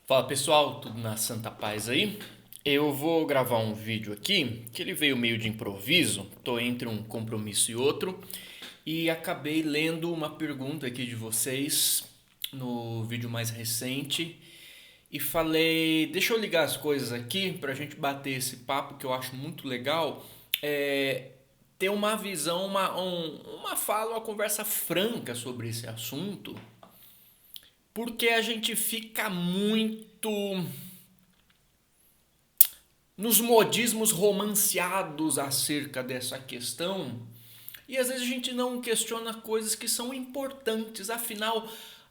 Fala pessoal, tudo na Santa Paz aí? Eu vou gravar um vídeo aqui que ele veio meio de improviso, tô entre um compromisso e outro e acabei lendo uma pergunta aqui de vocês no vídeo mais recente e falei, deixa eu ligar as coisas aqui pra gente bater esse papo que eu acho muito legal, ter uma visão, uma fala, uma conversa franca sobre esse assunto, porque a gente fica muito nos modismos romanceados acerca dessa questão e às vezes a gente não questiona coisas que são importantes. Afinal,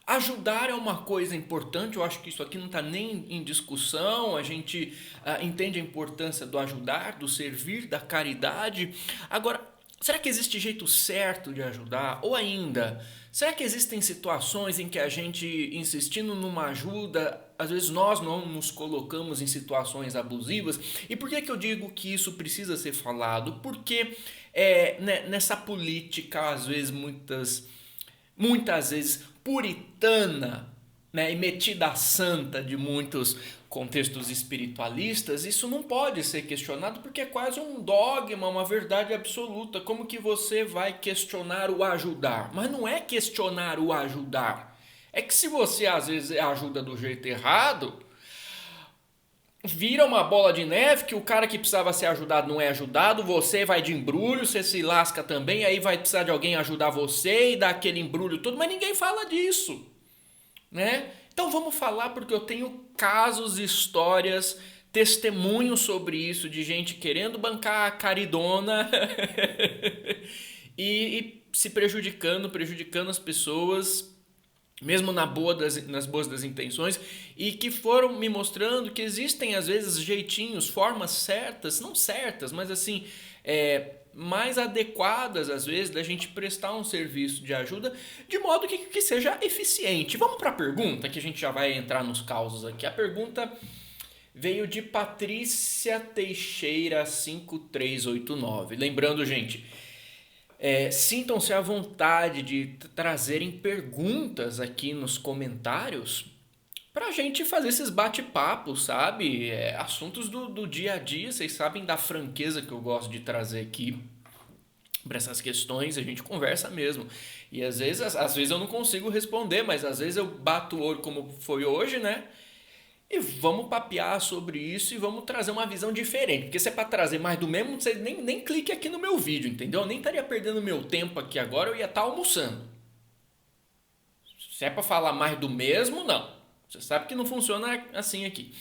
ajudar é uma coisa importante. Eu acho que isso aqui não está nem em discussão. A gente entende a importância do ajudar, do servir, da caridade. Agora, será que existe jeito certo de ajudar? Ou ainda, será que existem situações em que a gente, insistindo numa ajuda, às vezes nós não nos colocamos em situações abusivas? E por que que eu digo que isso precisa ser falado? Porque nessa política, às vezes, muitas vezes puritana, né, e metida a santa de muitos contextos espiritualistas, isso não pode ser questionado porque é quase um dogma, uma verdade absoluta. Como que você vai questionar o ajudar? Mas não é questionar o ajudar. É que se você às vezes ajuda do jeito errado, vira uma bola de neve que o cara que precisava ser ajudado não é ajudado, você vai de embrulho, você se lasca também, aí vai precisar de alguém ajudar você e dar aquele embrulho todo, mas ninguém fala disso, né? Então vamos falar porque eu tenho casos, histórias, testemunhos sobre isso de gente querendo bancar a caridona e se prejudicando as pessoas mesmo nas boas das intenções, e que foram me mostrando que existem às vezes jeitinhos, formas certas, não certas, mas assim, mais adequadas às vezes da gente prestar um serviço de ajuda de modo que seja eficiente. Vamos para a pergunta, que a gente já vai entrar nos causos aqui. A pergunta veio de Patrícia Teixeira 5389. Lembrando, gente, sintam-se à vontade de trazerem perguntas aqui nos comentários pra gente fazer esses bate-papos, sabe? Assuntos do dia a dia, vocês sabem da franqueza que eu gosto de trazer aqui para essas questões, a gente conversa mesmo. E às vezes eu não consigo responder, mas às vezes eu bato o olho como foi hoje, né? E vamos papear sobre isso e vamos trazer uma visão diferente. Porque se é para trazer mais do mesmo, você nem clique aqui no meu vídeo, entendeu? Eu nem estaria perdendo meu tempo aqui agora, eu ia estar almoçando. Se é para falar mais do mesmo, não. Você sabe que não funciona assim aqui.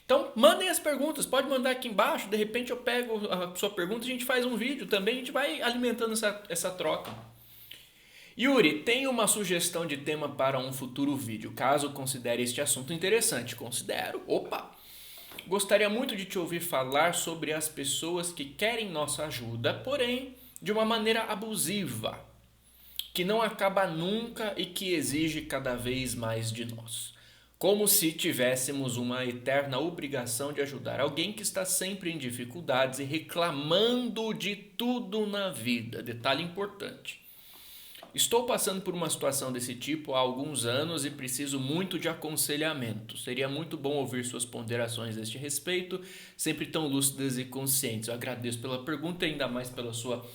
Então, mandem as perguntas, pode mandar aqui embaixo, de repente eu pego a sua pergunta e a gente faz um vídeo também, a gente vai alimentando essa troca. Yuri, tem uma sugestão de tema para um futuro vídeo, caso considere este assunto interessante. Considero. Opa! Gostaria muito de te ouvir falar sobre as pessoas que querem nossa ajuda, porém de uma maneira abusiva, que não acaba nunca e que exige cada vez mais de nós. Como se tivéssemos uma eterna obrigação de ajudar alguém que está sempre em dificuldades e reclamando de tudo na vida. Detalhe importante. Estou passando por uma situação desse tipo há alguns anos e preciso muito de aconselhamento. Seria muito bom ouvir suas ponderações a este respeito, sempre tão lúcidas e conscientes. Eu agradeço pela pergunta e ainda mais pela sua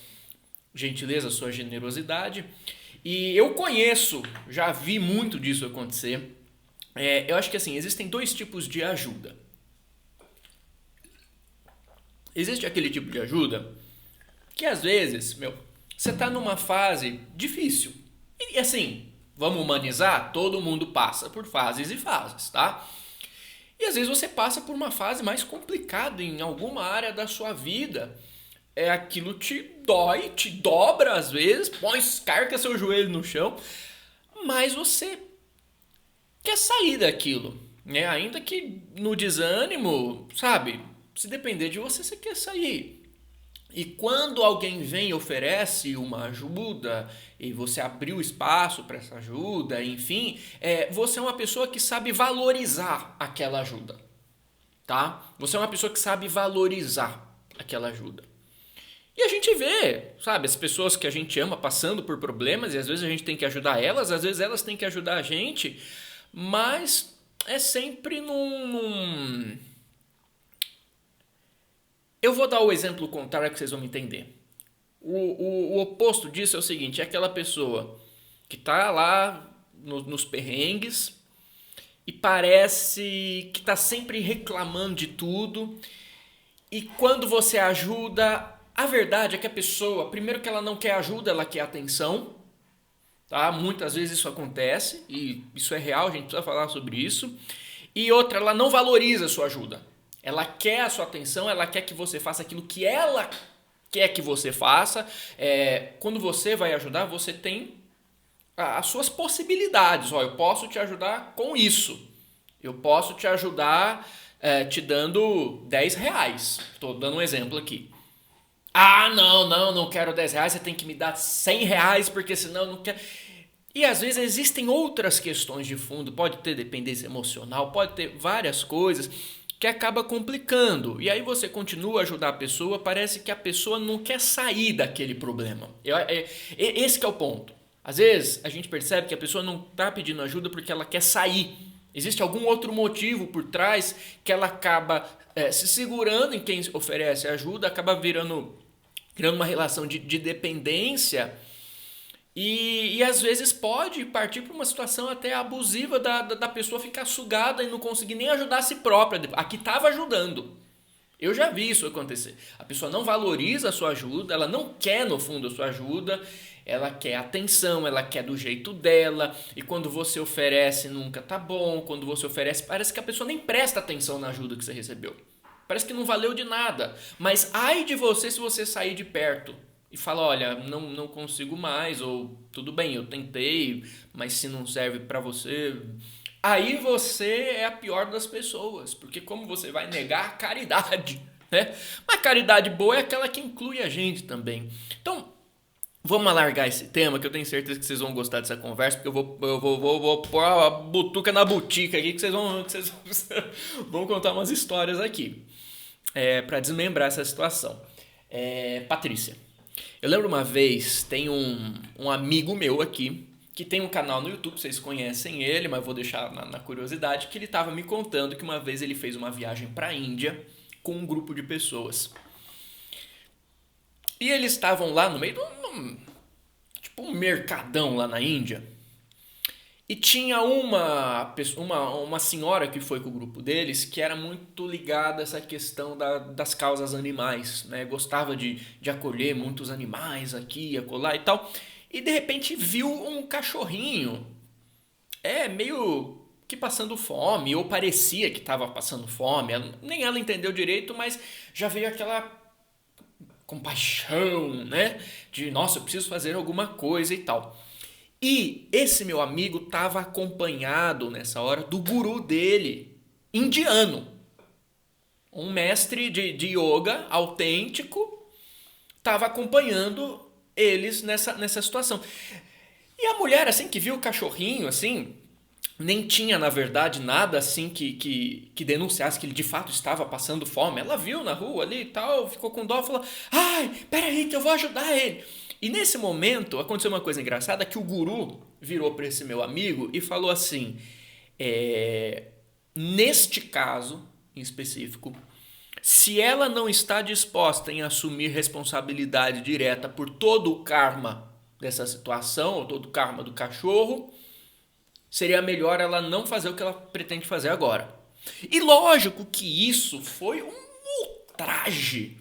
gentileza, sua generosidade. E eu conheço, já vi muito disso acontecer. Eu acho que assim, existem dois tipos de ajuda. Existe aquele tipo de ajuda que às vezes, você está numa fase difícil. E assim, vamos humanizar? Todo mundo passa por fases e fases, tá? E às vezes você passa por uma fase mais complicada em alguma área da sua vida. Aquilo te dói, te dobra às vezes, põe, escarca seu joelho no chão, mas você quer sair daquilo, né? Ainda que no desânimo, sabe? Se depender de você, você quer sair. E quando alguém vem e oferece uma ajuda e você abriu espaço para essa ajuda, enfim, você é uma pessoa que sabe valorizar aquela ajuda, tá? Você é uma pessoa que sabe valorizar aquela ajuda. E a gente vê, sabe, as pessoas que a gente ama passando por problemas e às vezes a gente tem que ajudar elas, às vezes elas têm que ajudar a gente, mas é sempre num... Eu vou dar o exemplo contrário que vocês vão me entender. O oposto disso é o seguinte, é aquela pessoa que tá lá nos perrengues e parece que tá sempre reclamando de tudo, e quando você ajuda, a verdade é que a pessoa, primeiro que ela não quer ajuda, ela quer atenção, tá? Muitas vezes isso acontece e isso é real, a gente precisa falar sobre isso. E outra, ela não valoriza a sua ajuda. Ela quer a sua atenção, ela quer que você faça aquilo que ela quer que você faça. Quando você vai ajudar, você tem as suas possibilidades. Ó, eu posso te ajudar com isso. Eu posso te ajudar te dando R$ 10. Estou dando um exemplo aqui. Ah, não quero R$ 10, você tem que me dar R$ 100, porque senão eu não quero... E às vezes existem outras questões de fundo, pode ter dependência emocional, pode ter várias coisas que acaba complicando. E aí você continua a ajudar a pessoa, parece que a pessoa não quer sair daquele problema. Esse que é o ponto. Às vezes a gente percebe que a pessoa não está pedindo ajuda porque ela quer sair. Existe algum outro motivo por trás que ela acaba se segurando em quem oferece ajuda, acaba criando uma relação de dependência e às vezes pode partir para uma situação até abusiva da pessoa ficar sugada e não conseguir nem ajudar a si própria. A que estava ajudando. Eu já vi isso acontecer. A pessoa não valoriza a sua ajuda, ela não quer no fundo a sua ajuda, ela quer atenção, ela quer do jeito dela, e quando você oferece nunca tá bom, quando você oferece parece que a pessoa nem presta atenção na ajuda que você recebeu. Parece que não valeu de nada, mas ai de você se você sair de perto e falar, olha, não consigo mais, ou tudo bem, eu tentei, mas se não serve pra você... Aí você é a pior das pessoas, porque como você vai negar a caridade, né? Mas caridade boa é aquela que inclui a gente também. Então, vamos alargar esse tema, que eu tenho certeza que vocês vão gostar dessa conversa, porque eu vou pôr a butuca na butica aqui, que vocês vão contar umas histórias aqui, para desmembrar essa situação. Patrícia, eu lembro uma vez, tem um amigo meu aqui, que tem um canal no YouTube, vocês conhecem ele, mas vou deixar na curiosidade, que ele estava me contando que uma vez ele fez uma viagem para a Índia com um grupo de pessoas. E eles estavam lá no meio de um mercadão lá na Índia. E tinha uma senhora que foi com o grupo deles que era muito ligada a essa questão das causas animais, né? Gostava de acolher muitos animais aqui, acolá e tal. E de repente viu um cachorrinho, meio que passando fome, ou parecia que estava passando fome, nem ela entendeu direito, mas já veio aquela compaixão, né? De, nossa, eu preciso fazer alguma coisa e tal. E esse meu amigo estava acompanhado nessa hora do guru dele, indiano. Um mestre de yoga autêntico, estava acompanhando eles nessa situação. E a mulher, assim, que viu o cachorrinho, assim, nem tinha, na verdade, nada assim que denunciasse que ele de fato estava passando fome. Ela viu na rua ali e tal, ficou com dó e falou, ai, peraí que eu vou ajudar ele. E nesse momento aconteceu uma coisa engraçada, que o guru virou para esse meu amigo e falou assim, neste caso em específico, se ela não está disposta em assumir responsabilidade direta por todo o karma dessa situação, ou todo o karma do cachorro, seria melhor ela não fazer o que ela pretende fazer agora. E lógico que isso foi um ultraje.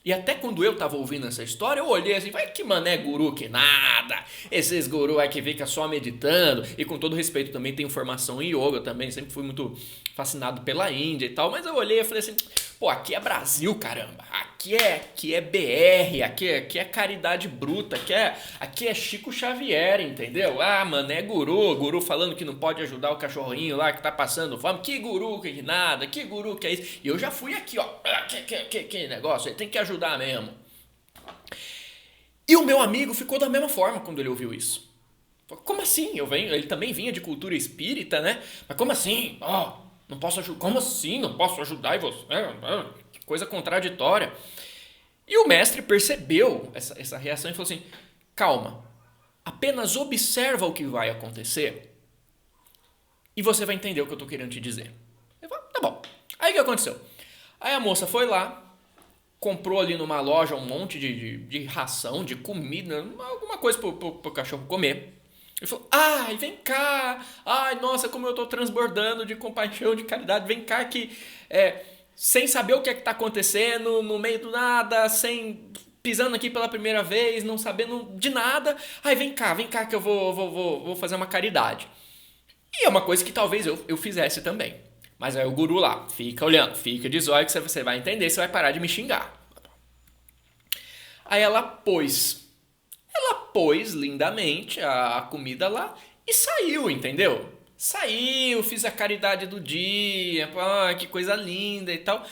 E até quando eu tava ouvindo essa história, eu olhei assim, vai que mané guru que nada. Esses guru aí que fica só meditando. E com todo respeito também tenho formação em yoga também, sempre fui muito fascinado pela Índia e tal. Mas eu olhei e falei assim, pô, aqui é Brasil, caramba. Aqui é BR, aqui é caridade bruta, aqui é Chico Xavier, entendeu? Ah, mano, é guru falando que não pode ajudar o cachorrinho lá que tá passando fome. Que guru que nada, que guru que é isso. E eu já fui aqui, ó, que negócio, ele tem que ajudar mesmo. E o meu amigo ficou da mesma forma quando ele ouviu isso. Como assim? Ele também vinha de cultura espírita, né? Mas como assim? Não posso ajudar. Como assim? Não posso ajudar e você? Que coisa contraditória. E o mestre percebeu essa reação e falou assim, calma, apenas observa o que vai acontecer E você vai entender o que eu tô querendo te dizer. Eu falo, tá bom. Aí o que aconteceu? Aí a moça foi lá, comprou ali numa loja um monte de ração, de comida, alguma coisa pro cachorro comer. Ele falou, ai, vem cá, ai, nossa, como eu tô transbordando de compaixão, de caridade, vem cá que, sem saber o que é que tá acontecendo, no meio do nada, pisando aqui pela primeira vez, não sabendo de nada, ai, vem cá que eu vou fazer uma caridade. E é uma coisa que talvez eu fizesse também. Mas aí o guru lá, fica olhando, fica de zóio que você vai entender, você vai parar de me xingar. Aí ela pôs lindamente a comida lá e saiu, entendeu? Saiu, fiz a caridade do dia, que coisa linda e tal.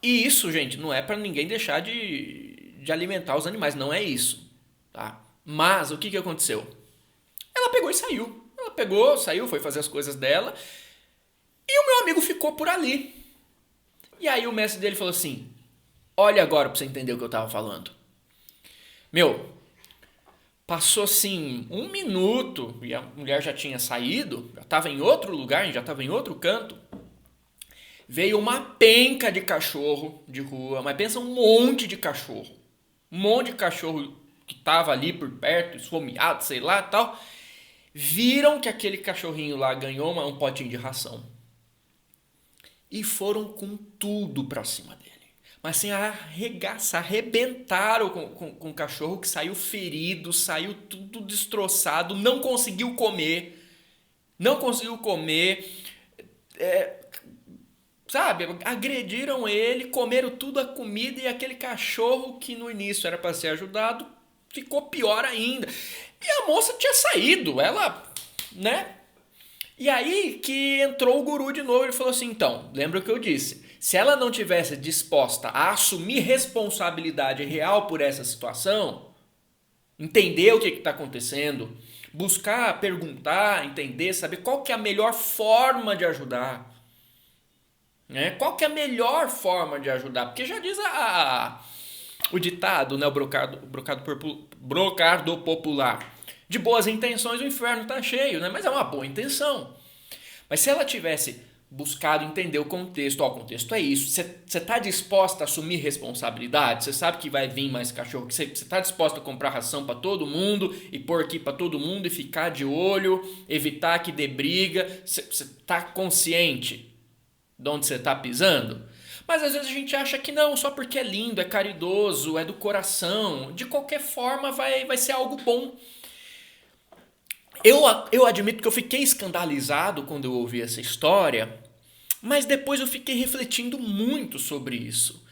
E isso, gente, não é pra ninguém deixar de alimentar os animais, não é isso, tá? Mas o que aconteceu? Ela pegou e saiu. Ela pegou, saiu, foi fazer as coisas dela e o meu amigo ficou por ali. E aí o mestre dele falou assim: olha agora pra você entender o que eu tava falando. Meu, passou assim 1 minuto e a mulher já tinha saído, já estava em outro lugar, já estava em outro canto. Veio uma penca de cachorro de rua, mas pensa um monte de cachorro. Um monte de cachorro que estava ali por perto, esfomeado, sei lá e tal. Viram que aquele cachorrinho lá ganhou um potinho de ração. E foram com tudo pra cima dele. Mas assim, arrebentaram com o cachorro que saiu ferido, saiu tudo destroçado, não conseguiu comer. Não conseguiu comer. Sabe, agrediram ele, comeram tudo a comida e aquele cachorro que no início era para ser ajudado, ficou pior ainda. E a moça tinha saído, ela, né? E aí que entrou o guru de novo, ele falou assim, então, lembra o que eu disse? Se ela não tivesse disposta a assumir responsabilidade real por essa situação, entender o que está acontecendo, buscar, perguntar, entender, saber qual que é a melhor forma de ajudar, né? Qual que é a melhor forma de ajudar? Porque já diz o ditado, né? O brocardo popular. De boas intenções o inferno está cheio, né? Mas é uma boa intenção. Mas se ela tivesse buscado entender o contexto, o contexto é isso, você está disposta a assumir responsabilidade? Você sabe que vai vir mais cachorro, você está disposta a comprar ração para todo mundo e pôr aqui para todo mundo e ficar de olho, evitar que dê briga, você está consciente de onde você está pisando? Mas às vezes a gente acha que não, só porque é lindo, é caridoso, é do coração, de qualquer forma vai ser algo bom. Eu admito que eu fiquei escandalizado quando eu ouvi essa história, mas depois eu fiquei refletindo muito sobre isso.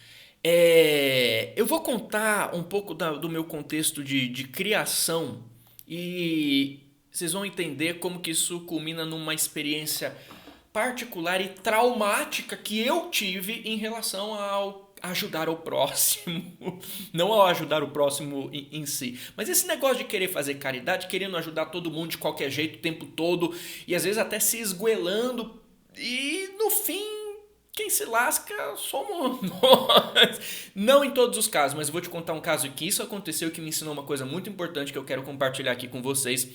Eu vou contar um pouco do meu contexto de criação e vocês vão entender como que isso culmina numa experiência particular e traumática que eu tive em relação ao ajudar o próximo, não ao ajudar o próximo em si, mas esse negócio de querer fazer caridade, querendo ajudar todo mundo de qualquer jeito o tempo todo e às vezes até se esgoelando e no fim quem se lasca somos nós. Não em todos os casos, mas eu vou te contar um caso que isso aconteceu que me ensinou uma coisa muito importante que eu quero compartilhar aqui com vocês,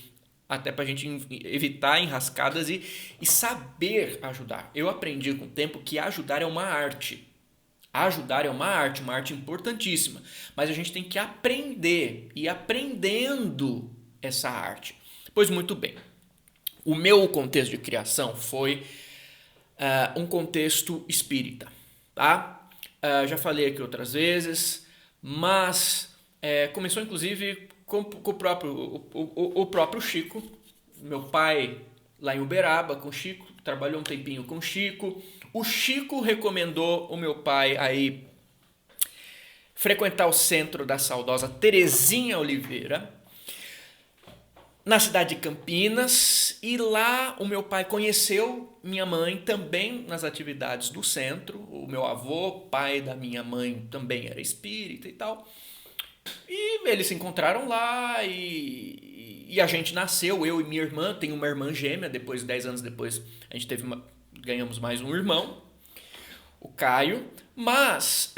até pra gente evitar enrascadas e saber ajudar. Eu aprendi com o tempo que ajudar é uma arte. Ajudar é uma arte importantíssima. Mas a gente tem que aprender e aprendendo essa arte. Pois muito bem. O meu contexto de criação foi um contexto espírita, tá? Já falei aqui outras vezes, mas começou inclusive com o próprio Chico. Meu pai lá em Uberaba com o Chico, trabalhou um tempinho com o Chico. O Chico recomendou o meu pai aí frequentar o centro da saudosa Terezinha Oliveira, na cidade de Campinas, e lá o meu pai conheceu minha mãe também nas atividades do centro. O meu avô, pai da minha mãe, também era espírita e tal. E eles se encontraram lá e a gente nasceu, eu e minha irmã, tenho uma irmã gêmea, 10 anos depois a gente ganhamos mais um irmão, o Caio, mas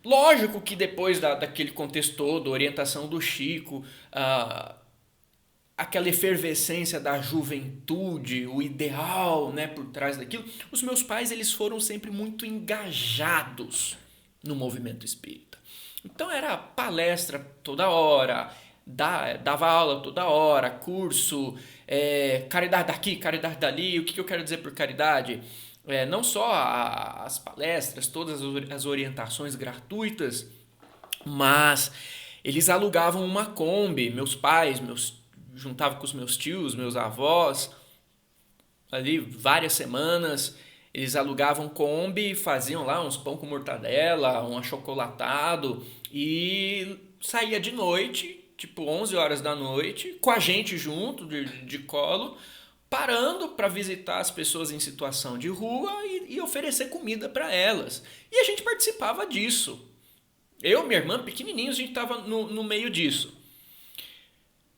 lógico que depois daquele contexto todo, orientação do Chico, aquela efervescência da juventude, o ideal, né, por trás daquilo. Os meus pais, eles foram sempre muito engajados no movimento espírita. Então era palestra toda hora, dava aula toda hora, curso, caridade daqui, caridade dali. O que eu quero dizer por caridade? Não só as palestras, todas as orientações gratuitas, mas eles alugavam uma Kombi, meus pais, juntava com os meus tios, meus avós, ali várias semanas, eles alugavam Kombi, faziam lá uns pão com mortadela, um achocolatado e saía de noite, tipo 11 horas da noite, com a gente junto, de colo, parando para visitar as pessoas em situação de rua e oferecer comida para elas. E a gente participava disso. Eu e minha irmã, pequenininhos, a gente estava no meio disso.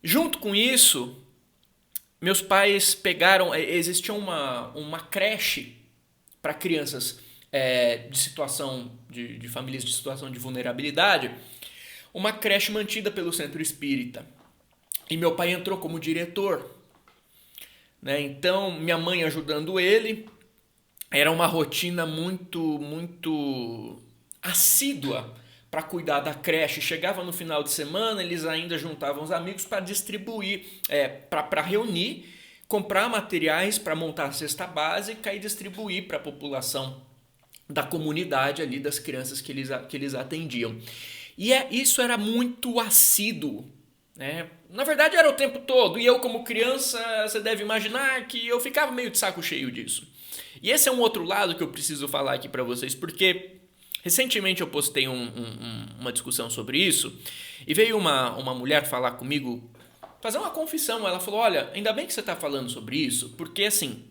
Junto com isso, meus pais pegaram... Existia uma creche para crianças de situação de famílias de situação de vulnerabilidade. Uma creche mantida pelo Centro Espírita. E meu pai entrou como diretor. Né? Então, minha mãe ajudando ele. Era uma rotina muito assídua para cuidar da creche. Chegava no final de semana, eles ainda juntavam os amigos para distribuir, para reunir, comprar materiais para montar a cesta básica e distribuir para a população da comunidade ali, das crianças que eles atendiam. E isso era muito assíduo, né? Na verdade era o tempo todo, e eu como criança, você deve imaginar que eu ficava meio de saco cheio disso. E esse é um outro lado que eu preciso falar aqui para vocês, porque recentemente eu postei uma discussão sobre isso e veio uma mulher falar comigo, fazer uma confissão. Ela falou, olha, ainda bem que você está falando sobre isso, porque assim,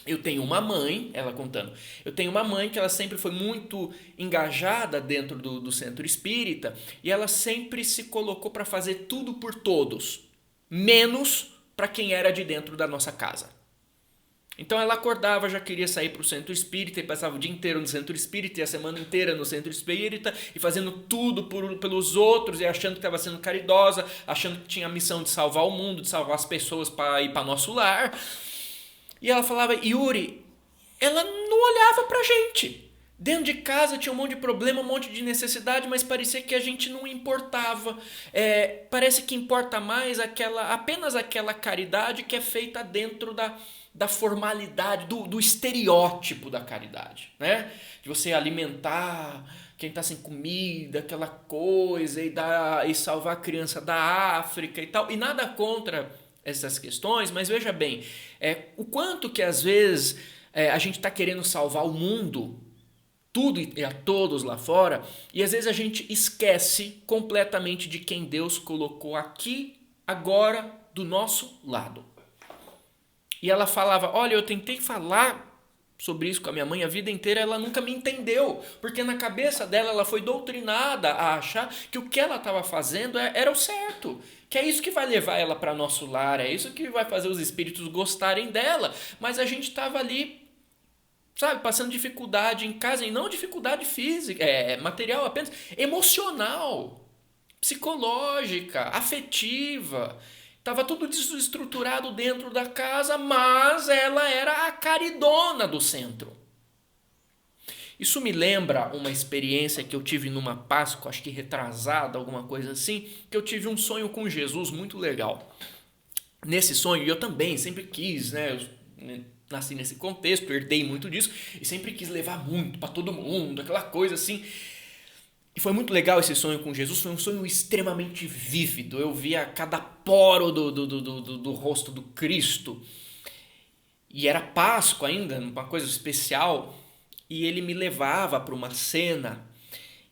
eu tenho uma mãe, ela contando, eu tenho uma mãe que ela sempre foi muito engajada dentro do centro espírita e ela sempre se colocou para fazer tudo por todos, menos para quem era de dentro da nossa casa. Então ela acordava, já queria sair para o centro espírita e passava o dia inteiro no centro espírita e a semana inteira no centro espírita e fazendo tudo pelos outros e achando que estava sendo caridosa, achando que tinha a missão de salvar o mundo, de salvar as pessoas para ir para nosso lar. E ela falava, Yuri, ela não olhava pra gente. Dentro de casa tinha um monte de problema, um monte de necessidade, mas parecia que a gente não importava. Parece que importa mais apenas aquela caridade que é feita dentro da formalidade, do estereótipo da caridade, né? De você alimentar quem está sem comida, aquela coisa, e salvar a criança da África e tal. E nada contra essas questões, mas veja bem, o quanto que às vezes a gente está querendo salvar o mundo, tudo e a todos lá fora, e às vezes a gente esquece completamente de quem Deus colocou aqui, agora, do nosso lado. E ela falava, olha, eu tentei falar sobre isso com a minha mãe a vida inteira, ela nunca me entendeu, porque na cabeça dela ela foi doutrinada a achar que o que ela estava fazendo era o certo, que é isso que vai levar ela para nosso lar, é isso que vai fazer os espíritos gostarem dela, mas a gente estava ali, sabe, passando dificuldade em casa, e não dificuldade física, material apenas, emocional, psicológica, afetiva. Estava tudo desestruturado dentro da casa, mas ela era a caridona do centro. Isso me lembra uma experiência que eu tive numa Páscoa, acho que retrasada, alguma coisa assim, que eu tive um sonho com Jesus muito legal. Nesse sonho, eu também sempre quis, né? Eu nasci nesse contexto, herdei muito disso, e sempre quis levar muito para todo mundo, aquela coisa assim. E foi muito legal esse sonho com Jesus, foi um sonho extremamente vívido. Eu via cada poro do rosto do Cristo. E era Páscoa ainda, uma coisa especial. E ele me levava para uma cena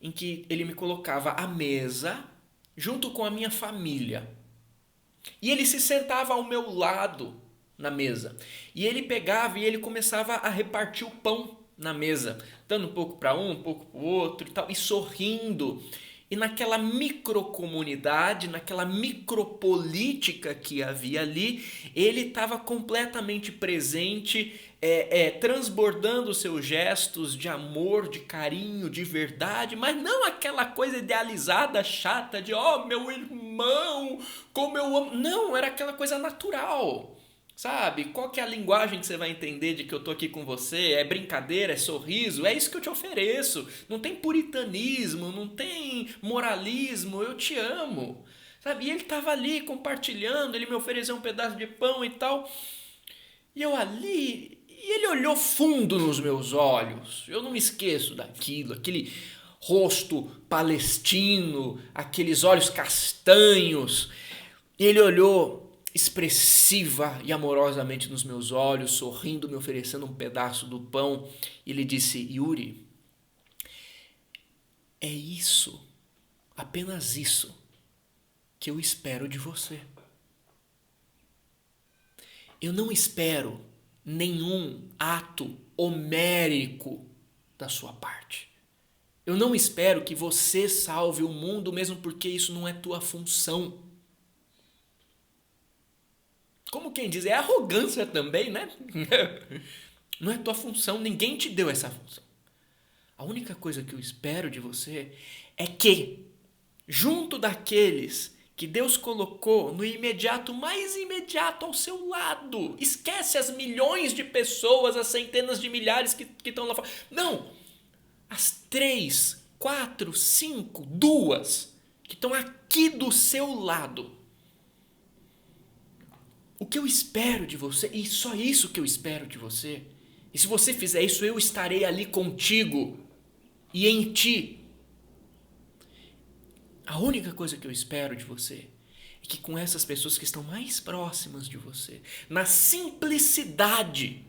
em que ele me colocava à mesa junto com a minha família. E ele se sentava ao meu lado na mesa. E ele pegava e ele começava a repartir o pão na mesa, dando um pouco para um pouco para o outro e tal, e sorrindo. E naquela microcomunidade, naquela micropolítica que havia ali, ele estava completamente presente, transbordando seus gestos de amor, de carinho, de verdade, mas não aquela coisa idealizada, chata, de, oh, meu irmão, irmão, como eu amo. Não, era aquela coisa natural, sabe? Qual que é a linguagem que você vai entender de que eu tô aqui com você? É brincadeira, é sorriso, é isso que eu te ofereço. Não tem puritanismo, não tem moralismo, eu te amo. Sabe? E ele estava ali compartilhando, ele me ofereceu um pedaço de pão e tal. E eu ali, e ele olhou fundo nos meus olhos. Eu não me esqueço daquilo, aquele rosto palestino, aqueles olhos castanhos. E ele olhou expressiva e amorosamente nos meus olhos, sorrindo, me oferecendo um pedaço do pão. E ele disse: Yuri, é isso, apenas isso, que eu espero de você. Eu não espero nenhum ato homérico da sua parte. Eu não espero que você salve o mundo, mesmo porque isso não é tua função. Como quem diz, é arrogância também, né? Não é tua função, ninguém te deu essa função. A única coisa que eu espero de você é que, junto daqueles que Deus colocou no imediato, mais imediato ao seu lado. Esquece as milhões de pessoas, as centenas de milhares que estão lá fora. Não! As 3, 4, 5, 2 que estão aqui do seu lado. O que eu espero de você, e só isso que eu espero de você, e se você fizer isso, eu estarei ali contigo e em ti. A única coisa que eu espero de você é que com essas pessoas que estão mais próximas de você, na simplicidade,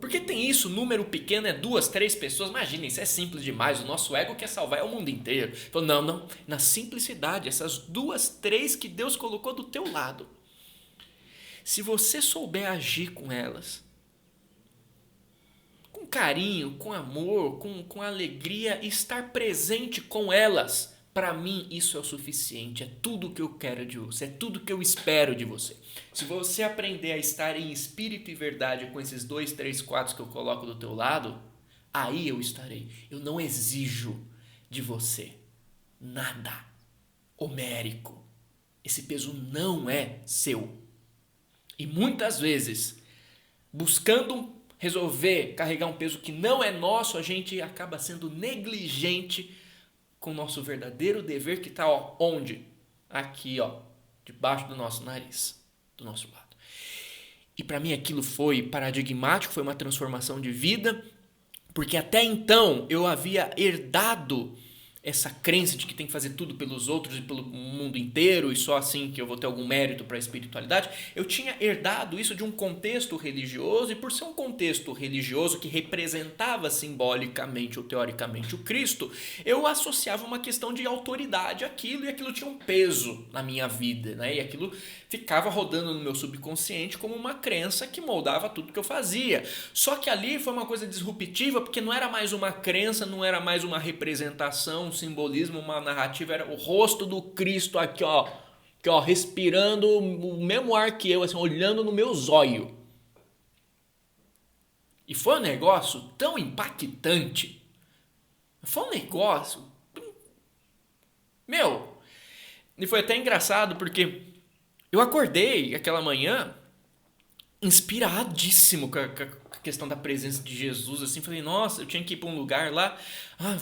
porque tem isso, número pequeno é 2, 3 pessoas, imaginem, isso é simples demais, o nosso ego quer salvar o mundo inteiro. Então, não, na simplicidade, essas 2, 3 que Deus colocou do teu lado, se você souber agir com elas, com carinho, com amor, com alegria, e estar presente com elas, para mim isso é o suficiente, é tudo o que eu quero de você, é tudo que eu espero de você. Se você aprender a estar em espírito e verdade com esses 2, 3, 4 que eu coloco do teu lado, aí eu estarei. Eu não exijo de você nada homérico. Esse peso não é seu. E muitas vezes, buscando resolver carregar um peso que não é nosso, a gente acaba sendo negligente com o nosso verdadeiro dever, que está onde? Aqui, debaixo do nosso nariz, do nosso lado. E para mim aquilo foi paradigmático, foi uma transformação de vida, porque até então eu havia herdado essa crença de que tem que fazer tudo pelos outros e pelo mundo inteiro e só assim que eu vou ter algum mérito para a espiritualidade. Eu tinha herdado isso de um contexto religioso, e por ser um contexto religioso que representava simbolicamente ou teoricamente o Cristo, eu associava uma questão de autoridade àquilo, e aquilo tinha um peso na minha vida, né? E aquilo ficava rodando no meu subconsciente como uma crença que moldava tudo que eu fazia. Só que ali foi uma coisa disruptiva, porque não era mais uma crença, não era mais uma representação, um simbolismo, uma narrativa, era o rosto do Cristo aqui, respirando o mesmo ar que eu, assim, olhando no meu zóio. E foi um negócio tão impactante. Foi um negócio... E foi até engraçado, porque eu acordei aquela manhã inspiradíssimo com a questão da presença de Jesus, assim, falei, nossa, eu tinha que ir para um lugar lá,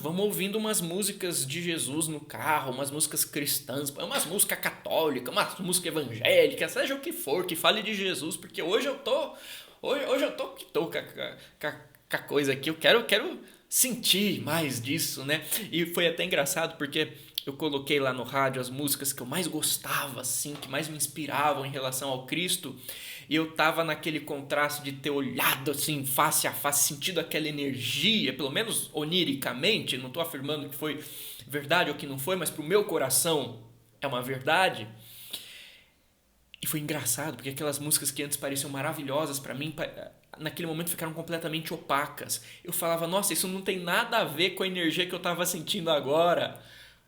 vamos ouvindo umas músicas de Jesus no carro, umas músicas cristãs, umas músicas católicas, umas músicas evangélicas, seja o que for, que fale de Jesus, porque hoje eu tô com a coisa aqui, eu quero sentir mais disso, né? E foi até engraçado, porque eu coloquei lá no rádio as músicas que eu mais gostava, assim, que mais me inspiravam em relação ao Cristo, e eu tava naquele contraste de ter olhado assim, face a face, sentido aquela energia, pelo menos oniricamente, não tô afirmando que foi verdade ou que não foi, mas pro meu coração é uma verdade. E foi engraçado, porque aquelas músicas que antes pareciam maravilhosas para mim, naquele momento ficaram completamente opacas. Eu falava, nossa, isso não tem nada a ver com a energia que eu tava sentindo agora.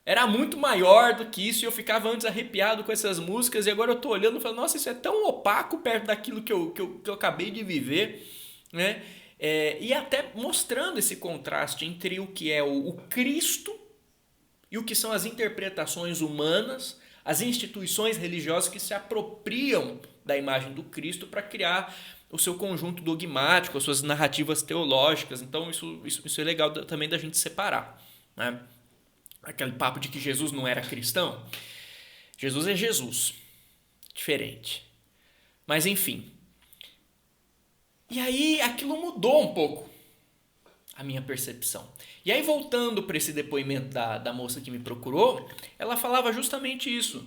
Era muito maior do que isso, e eu ficava antes arrepiado com essas músicas, e agora eu tô olhando e falo, nossa, isso é tão opaco perto daquilo que eu acabei de viver, né? E até mostrando esse contraste entre o que é o Cristo e o que são as interpretações humanas, as instituições religiosas que se apropriam da imagem do Cristo para criar o seu conjunto dogmático, as suas narrativas teológicas. Então isso é legal também da gente separar, né? Aquele papo de que Jesus não era cristão. Jesus é Jesus, diferente. Mas enfim. E aí aquilo mudou um pouco a minha percepção. E aí, voltando para esse depoimento da moça que me procurou, ela falava justamente isso.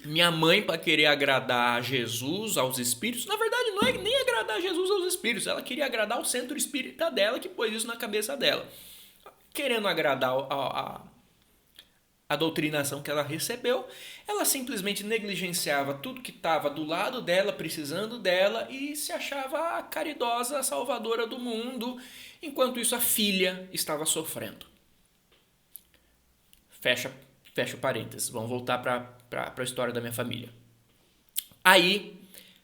Minha mãe, para querer agradar a Jesus, aos espíritos, na verdade não é nem agradar a Jesus aos espíritos, ela queria agradar o centro espírita dela, que pôs isso na cabeça dela. Querendo agradar a doutrinação que ela recebeu, ela simplesmente negligenciava tudo que estava do lado dela, precisando dela, e se achava a caridosa salvadora do mundo, enquanto isso a filha estava sofrendo. Fecha o parênteses, vamos voltar para a história da minha família. Aí,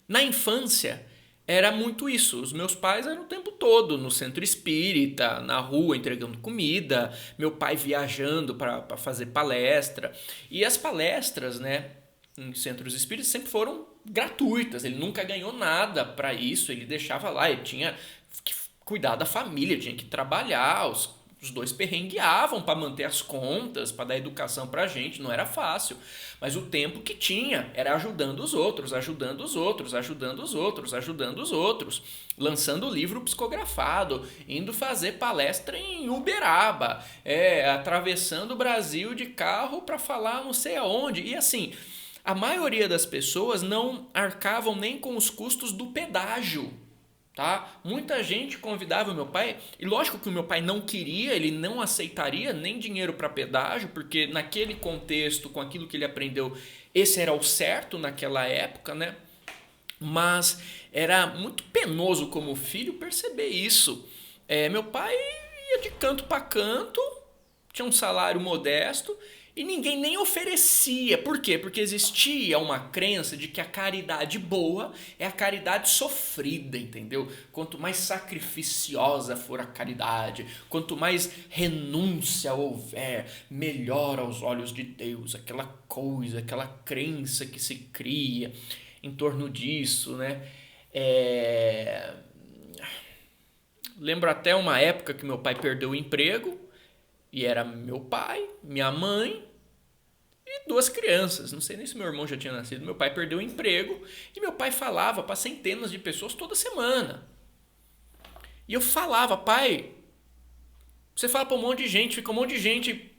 na infância, era muito isso. Os meus pais eram o tempo todo no centro espírita, na rua entregando comida, meu pai viajando para fazer palestra. E as palestras, né, em centros espíritas sempre foram gratuitas. Ele nunca ganhou nada para isso, ele deixava lá, ele tinha que cuidar da família, tinha que trabalhar, os dois perrengueavam para manter as contas, para dar educação para a gente, não era fácil. Mas o tempo que tinha era ajudando os outros, ajudando os outros, ajudando os outros, ajudando os outros. Lançando livro psicografado, indo fazer palestra em Uberaba, atravessando o Brasil de carro para falar não sei aonde. E assim, a maioria das pessoas não arcavam nem com os custos do pedágio. Tá? Muita gente convidava o meu pai, e lógico que o meu pai não queria, ele não aceitaria nem dinheiro para pedágio, porque naquele contexto, com aquilo que ele aprendeu, esse era o certo naquela época, né? Mas era muito penoso como filho perceber isso. Meu pai ia de canto para canto, tinha um salário modesto, e ninguém nem oferecia. Por quê? Porque existia uma crença de que a caridade boa é a caridade sofrida, entendeu? Quanto mais sacrificiosa for a caridade, quanto mais renúncia houver, melhor aos olhos de Deus. Aquela coisa, aquela crença que se cria em torno disso, né? Lembro até uma época que meu pai perdeu o emprego, e era meu pai, minha mãe e 2 crianças. Não sei nem se meu irmão já tinha nascido. Meu pai perdeu o emprego e meu pai falava para centenas de pessoas toda semana. E eu falava, pai, você fala para um monte de gente, fica um monte de gente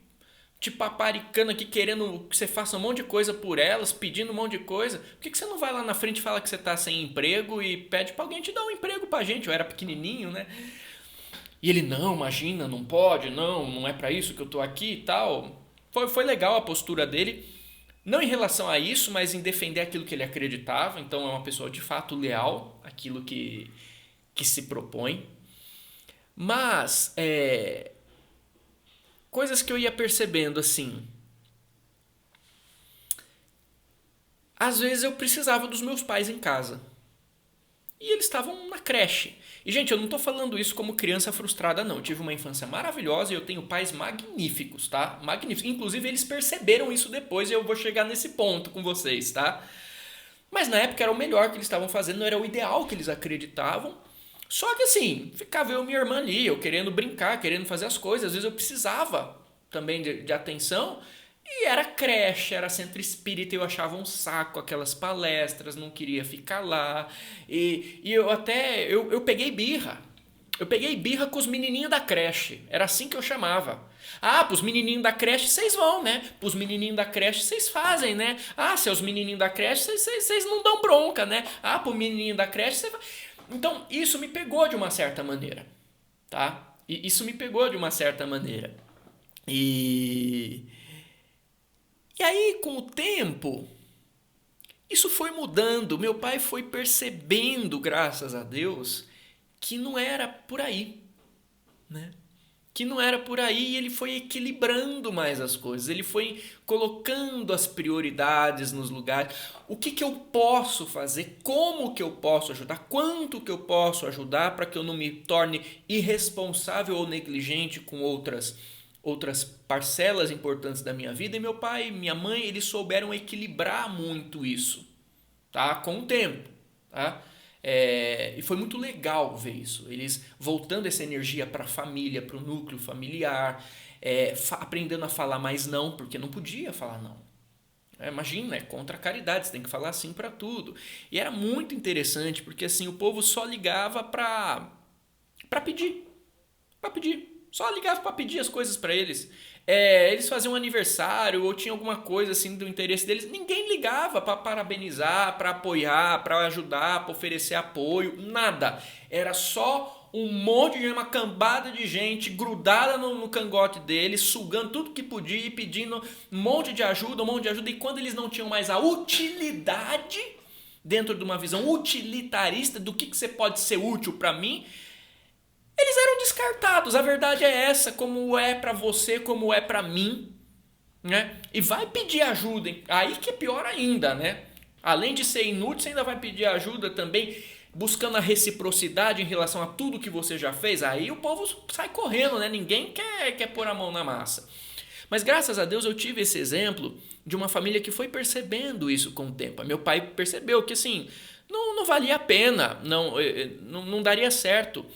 te paparicando aqui, querendo que você faça um monte de coisa por elas, pedindo um monte de coisa. Por que você não vai lá na frente e fala que você tá sem emprego e pede para alguém te dar um emprego pra gente? Eu era pequenininho, né? E ele, não, imagina, não pode, não é para isso que eu tô aqui e tal. Foi legal a postura dele, não em relação a isso, mas em defender aquilo que ele acreditava. Então é uma pessoa de fato leal àquilo que se propõe. Mas, coisas que eu ia percebendo assim. Às vezes eu precisava dos meus pais em casa. E eles estavam na creche. E, gente, eu não tô falando isso como criança frustrada, não. Eu tive uma infância maravilhosa e eu tenho pais magníficos, tá? Magníficos. Inclusive, eles perceberam isso depois e eu vou chegar nesse ponto com vocês, tá? Mas na época era o melhor que eles estavam fazendo, não era o ideal que eles acreditavam. Só que assim, ficava eu e minha irmã ali, eu querendo brincar, querendo fazer as coisas. Às vezes eu precisava também de atenção. E era creche, era centro espírita, eu achava um saco aquelas palestras, não queria ficar lá. E eu peguei birra. Eu peguei birra com os menininhos da creche. Era assim que eu chamava. Ah, pros menininhos da creche vocês vão, né? Pros menininhos da creche vocês fazem, né? Ah, seus menininhos da creche vocês não dão bronca, né? Ah, pro menininho da creche você vai... Então, isso me pegou de uma certa maneira, tá? E isso me pegou de uma certa maneira. E aí, com o tempo, isso foi mudando. Meu pai foi percebendo, graças a Deus, que não era por aí, né? Que não era por aí, e ele foi equilibrando mais as coisas. Ele foi colocando as prioridades nos lugares. O que eu posso fazer? Como que eu posso ajudar? Quanto que eu posso ajudar para que eu não me torne irresponsável ou negligente com outras outras parcelas importantes da minha vida, e meu pai e minha mãe, eles souberam equilibrar muito isso, tá? Com o tempo, tá? E foi muito legal ver isso, eles voltando essa energia para a família, para o núcleo familiar, aprendendo a falar mais não, porque não podia falar não. Imagina, é contra a caridade, você tem que falar sim para tudo. E era muito interessante, porque assim, o povo só ligava para pedir, para pedir. Só ligava para pedir as coisas para eles. Eles faziam um aniversário ou tinha alguma coisa assim do interesse deles. Ninguém ligava para parabenizar, para apoiar, para ajudar, para oferecer apoio, nada. Era só um monte de uma cambada de gente grudada no cangote deles, sugando tudo que podia e pedindo um monte de ajuda, um monte de ajuda. E quando eles não tinham mais a utilidade, dentro de uma visão utilitarista do que você pode ser útil para mim, eles eram descartados. A verdade é essa, como é para você, como é para mim, né? E vai pedir ajuda, hein? Aí que é pior ainda, né? Além de ser inútil, você ainda vai pedir ajuda também, buscando a reciprocidade em relação a tudo que você já fez. Aí o povo sai correndo, né? Ninguém quer pôr a mão na massa. Mas graças a Deus eu tive esse exemplo de uma família que foi percebendo isso com o tempo. Meu pai percebeu que assim, não valia a pena, não daria certo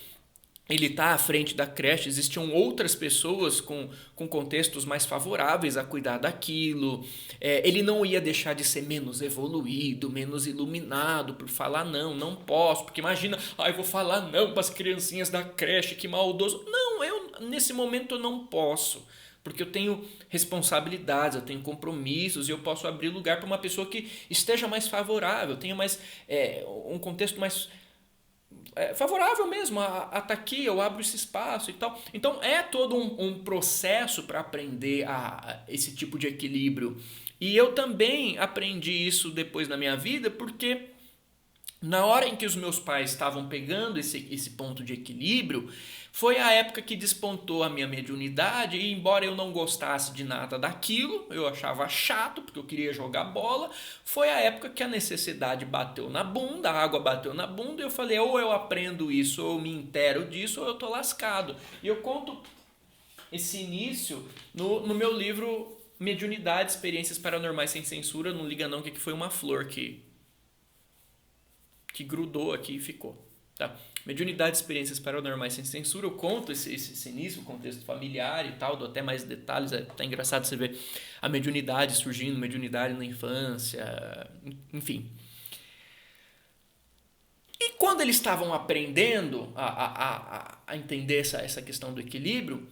ele está à frente da creche, existiam outras pessoas com contextos mais favoráveis a cuidar daquilo, ele não ia deixar de ser menos evoluído, menos iluminado por falar não posso, porque imagina, eu vou falar não para as criancinhas da creche, que maldoso. Não, nesse momento eu não posso, porque eu tenho responsabilidades, eu tenho compromissos e eu posso abrir lugar para uma pessoa que esteja mais favorável, tenha mais um contexto mais favorável mesmo a estar aqui, eu abro esse espaço e tal. Então é todo um processo para aprender a esse tipo de equilíbrio. E eu também aprendi isso depois na minha vida, porque na hora em que os meus pais estavam pegando esse ponto de equilíbrio, foi a época que despontou a minha mediunidade, e embora eu não gostasse de nada daquilo, eu achava chato, porque eu queria jogar bola, foi a época que a necessidade bateu na bunda, a água bateu na bunda, e eu falei, ou eu aprendo isso, ou eu me intero disso, ou eu tô lascado. E eu conto esse início no meu livro Mediunidade, Experiências Paranormais Sem Censura, não liga não, que foi uma flor que grudou aqui e ficou, tá? Mediunidade, Experiências Paranormais Sem Censura, eu conto esse início, o contexto familiar e tal, dou até mais detalhes, tá engraçado você ver a mediunidade surgindo, mediunidade na infância, enfim. E quando eles estavam aprendendo a entender essa questão do equilíbrio,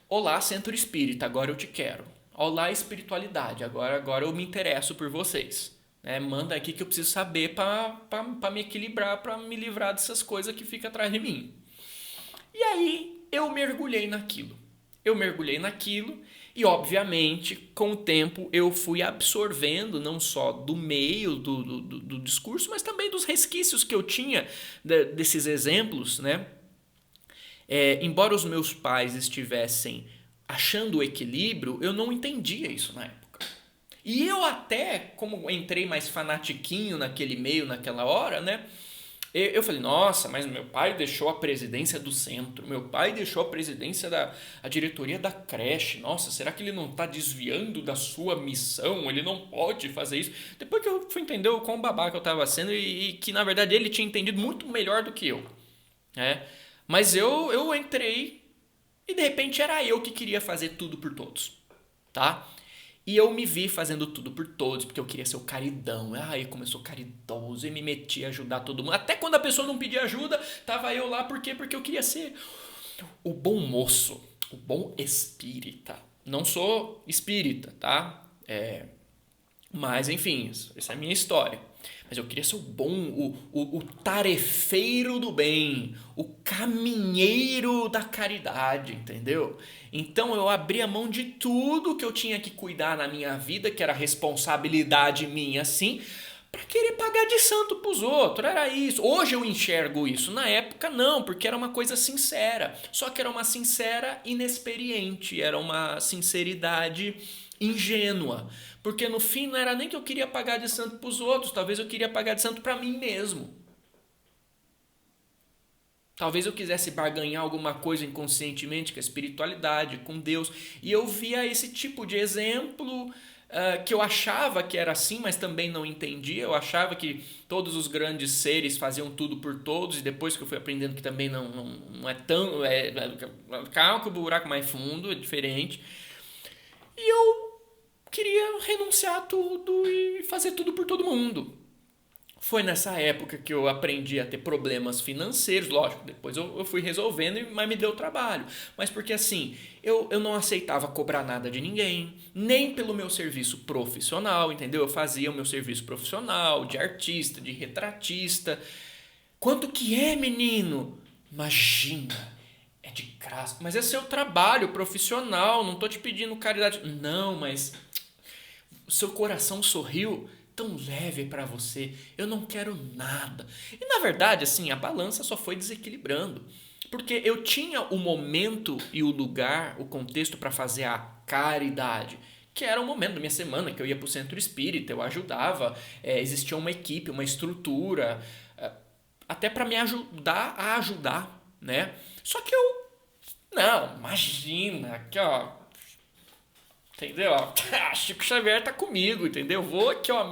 olá, centro espírita, agora eu te quero. Olá, espiritualidade, agora eu me interesso por vocês. Manda aqui que eu preciso saber para me equilibrar, para me livrar dessas coisas que ficam atrás de mim. E aí eu mergulhei naquilo. E obviamente com o tempo eu fui absorvendo não só do meio do discurso, mas também dos resquícios que eu tinha desses exemplos, né? Embora os meus pais estivessem achando o equilíbrio, eu não entendia isso na época. E eu até, como entrei mais fanatiquinho naquele meio, naquela hora, né? Eu falei, nossa, mas meu pai deixou a presidência do centro, meu pai deixou a presidência a diretoria da creche, nossa, será que ele não está desviando da sua missão? Ele não pode fazer isso. Depois que eu fui entender o quão babaca eu estava sendo e que, na verdade, ele tinha entendido muito melhor do que eu. Mas eu entrei e, de repente, era eu que queria fazer tudo por todos, tá? E eu me vi fazendo tudo por todos, porque eu queria ser o caridão. Como eu sou caridoso, e me meti a ajudar todo mundo. Até quando a pessoa não pedia ajuda, tava eu lá, por quê? Porque eu queria ser o bom moço, o bom espírita. Não sou espírita, tá? Mas, enfim, essa é a minha história. Mas eu queria ser o bom, o tarefeiro do bem, o caminheiro da caridade, entendeu? Então eu abri a mão de tudo que eu tinha que cuidar na minha vida, que era responsabilidade minha, sim, para querer pagar de santo pros outros. Era isso. Hoje eu enxergo isso. Na época não, porque era uma coisa sincera. Só que era uma sincera inexperiente, era uma sinceridade ingênua. Porque no fim não era nem que eu queria pagar de santo pros outros, talvez eu queria pagar de santo para mim mesmo. Talvez eu quisesse barganhar alguma coisa inconscientemente com a espiritualidade, com Deus. E eu via esse tipo de exemplo que eu achava que era assim, mas também não entendia. Eu achava que todos os grandes seres faziam tudo por todos. E depois que eu fui aprendendo que também não é tão... Calma que o buraco é mais fundo, é diferente. E eu queria renunciar a tudo e fazer tudo por todo mundo. Foi nessa época que eu aprendi a ter problemas financeiros, lógico, depois eu fui resolvendo, mas me deu trabalho. Mas porque assim, eu não aceitava cobrar nada de ninguém, nem pelo meu serviço profissional, entendeu? Eu fazia o meu serviço profissional, de artista, de retratista. Quanto que é, menino? Imagina, é de graça. Mas é seu trabalho profissional, não tô te pedindo caridade. Não, mas o seu coração sorriu, tão leve para você, eu não quero nada. E na verdade, assim, a balança só foi desequilibrando. Porque eu tinha o momento e o lugar, o contexto para fazer a caridade, que era o momento da minha semana que eu ia para o centro espírita, eu ajudava, existia uma equipe, uma estrutura, até para me ajudar a ajudar, né? Só que não, imagina, aqui ó, entendeu? Chico Xavier tá comigo, entendeu? Vou aqui, ó,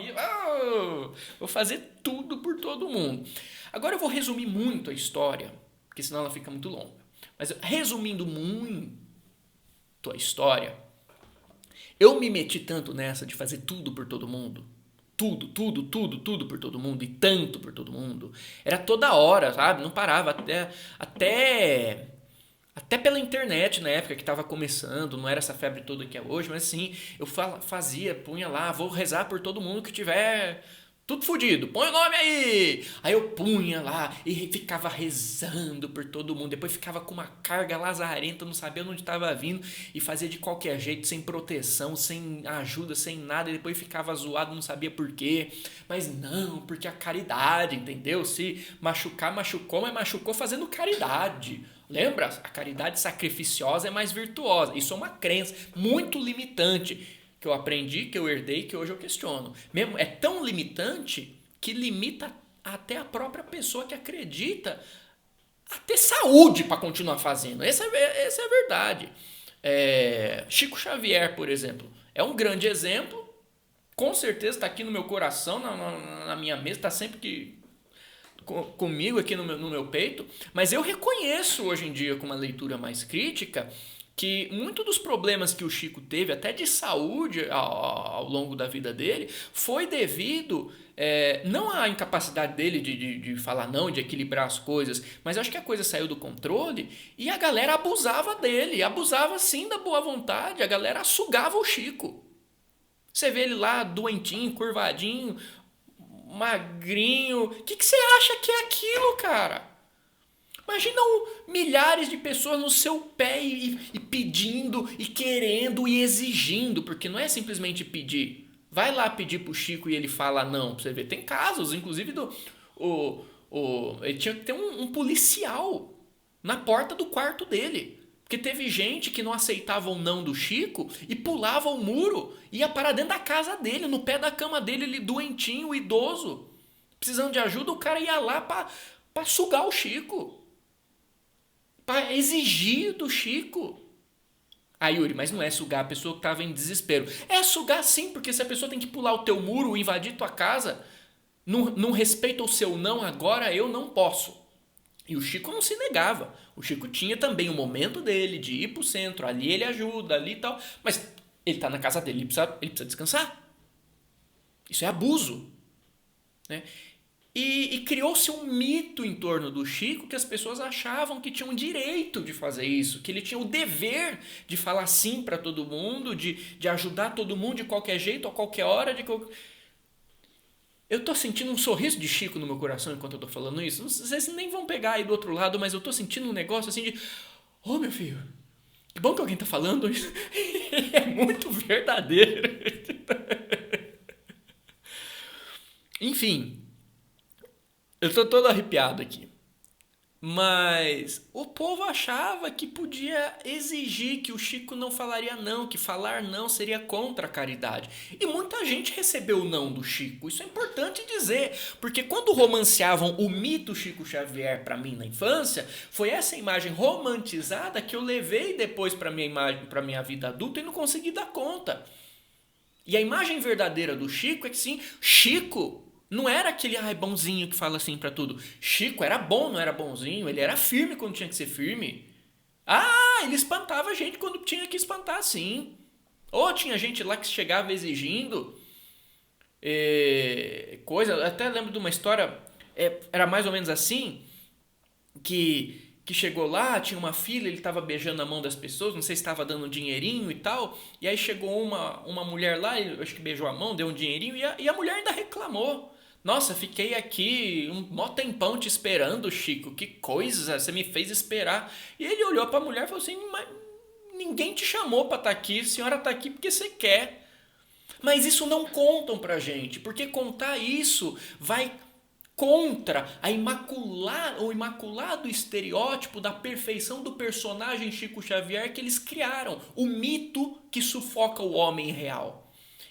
vou fazer tudo por todo mundo. Agora eu vou resumir muito a história, porque senão ela fica muito longa. Mas resumindo muito a história, eu me meti tanto nessa de fazer tudo por todo mundo. Tudo por todo mundo e tanto por todo mundo. Era toda hora, sabe? Não parava até pela internet na época que estava começando, não era essa febre toda que é hoje, mas assim, eu punha lá, vou rezar por todo mundo que tiver tudo fodido, põe o nome aí! Aí eu punha lá e ficava rezando por todo mundo, depois ficava com uma carga lazarenta, não sabia onde estava vindo e fazia de qualquer jeito, sem proteção, sem ajuda, sem nada, e depois ficava zoado, não sabia por quê, mas não, porque a caridade, entendeu? Se machucar, machucou, mas machucou fazendo caridade. Lembra? A caridade sacrificiosa é mais virtuosa. Isso é uma crença muito limitante que eu aprendi, que eu herdei, que hoje eu questiono. Mesmo é tão limitante que limita até a própria pessoa que acredita a ter saúde para continuar fazendo. Essa é a verdade. Chico Xavier, por exemplo, é um grande exemplo. Com certeza está aqui no meu coração, na minha mesa, está sempre comigo aqui no meu peito, mas eu reconheço hoje em dia com uma leitura mais crítica que muito dos problemas que o Chico teve, até de saúde ao longo da vida dele, foi devido não à incapacidade dele de falar não, de equilibrar as coisas, mas eu acho que a coisa saiu do controle e a galera abusava dele, abusava sim da boa vontade, a galera sugava o Chico. Você vê ele lá doentinho, curvadinho, magrinho. O que você acha que é aquilo, cara? Imagina milhares de pessoas no seu pé e pedindo, e querendo, e exigindo. Porque não é simplesmente pedir. Vai lá pedir pro Chico e ele fala não. Pra você ver. Tem casos, inclusive, ele tinha que ter um policial na porta do quarto dele. Porque teve gente que não aceitava o não do Chico e pulava o muro, ia parar dentro da casa dele, no pé da cama dele, ele doentinho, idoso, precisando de ajuda, o cara ia lá pra sugar o Chico, para exigir do Chico. Aí, Yuri, mas não é sugar a pessoa que estava em desespero. É sugar sim, porque se a pessoa tem que pular o teu muro, invadir tua casa, não respeita o seu não, agora eu não posso. E o Chico não se negava. O Chico tinha também o momento dele de ir pro centro. Ali ele ajuda, ali e tal. Mas ele tá na casa dele, ele precisa descansar. Isso é abuso. Né? E criou-se um mito em torno do Chico que as pessoas achavam que tinham direito de fazer isso. Que ele tinha o dever de falar sim para todo mundo, de ajudar todo mundo de qualquer jeito, a qualquer hora, Eu tô sentindo um sorriso de Chico no meu coração enquanto eu tô falando isso. Vocês nem vão pegar aí do outro lado, mas eu tô sentindo um negócio assim de... Oh, meu filho, que bom que alguém tá falando isso. É muito verdadeiro. Enfim, eu tô todo arrepiado aqui. Mas o povo achava que podia exigir que o Chico não falaria não, que falar não seria contra a caridade. E muita gente recebeu o não do Chico. Isso é importante dizer, porque quando romanceavam o mito Chico Xavier para mim na infância, foi essa imagem romantizada que eu levei depois para minha imagem, para minha vida adulta e não consegui dar conta. E a imagem verdadeira do Chico é que sim, Chico não era aquele bonzinho que fala assim pra tudo. Chico era bom, não era bonzinho. Ele era firme quando tinha que ser firme. Ah, ele espantava a gente quando tinha que espantar, sim. Ou tinha gente lá que chegava exigindo coisa. Eu até lembro de uma história, era mais ou menos assim, que chegou lá, tinha uma fila, ele estava beijando a mão das pessoas, não sei se estava dando um dinheirinho e tal, e aí chegou uma mulher lá, ele, acho que beijou a mão, deu um dinheirinho, e a mulher ainda reclamou. Nossa, fiquei aqui um mó tempão te esperando, Chico, que coisa, você me fez esperar. E ele olhou para a mulher e falou assim, mas ninguém te chamou para estar aqui, a senhora está aqui porque você quer. Mas isso não contam pra gente, porque contar isso vai contra o imaculado estereótipo da perfeição do personagem Chico Xavier que eles criaram, o mito que sufoca o homem real.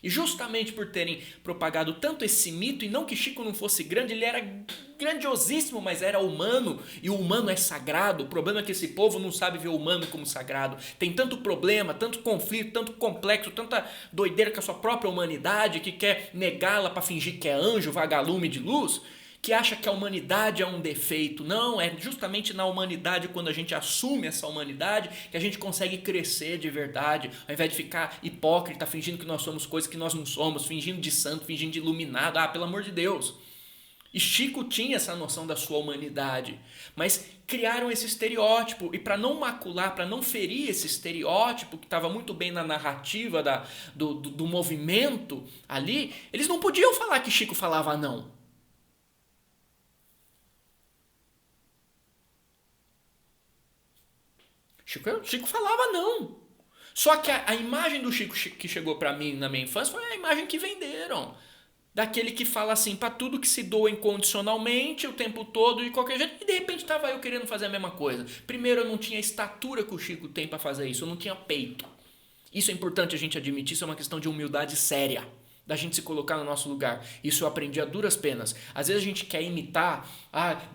E justamente por terem propagado tanto esse mito, e não que Chico não fosse grande, ele era grandiosíssimo, mas era humano, e o humano é sagrado. O problema é que esse povo não sabe ver o humano como sagrado. Tem tanto problema, tanto conflito, tanto complexo, tanta doideira com a sua própria humanidade, que quer negá-la para fingir que é anjo, vagalume de luz, que acha que a humanidade é um defeito. Não, é justamente na humanidade, quando a gente assume essa humanidade, que a gente consegue crescer de verdade, ao invés de ficar hipócrita, fingindo que nós somos coisas que nós não somos, fingindo de santo, fingindo de iluminado. Ah, pelo amor de Deus. E Chico tinha essa noção da sua humanidade, mas criaram esse estereótipo, e para não macular, para não ferir esse estereótipo que estava muito bem na narrativa do movimento ali, eles não podiam falar que Chico falava não. Chico falava não. Só que a imagem do Chico que chegou para mim na minha infância foi a imagem que venderam. Daquele que fala assim, para tudo que se doa incondicionalmente, o tempo todo, de qualquer jeito. E de repente estava eu querendo fazer a mesma coisa. Primeiro, eu não tinha a estatura que o Chico tem para fazer isso. Eu não tinha peito. Isso é importante a gente admitir. Isso é uma questão de humildade séria. Da gente se colocar no nosso lugar. Isso eu aprendi a duras penas. Às vezes a gente quer imitar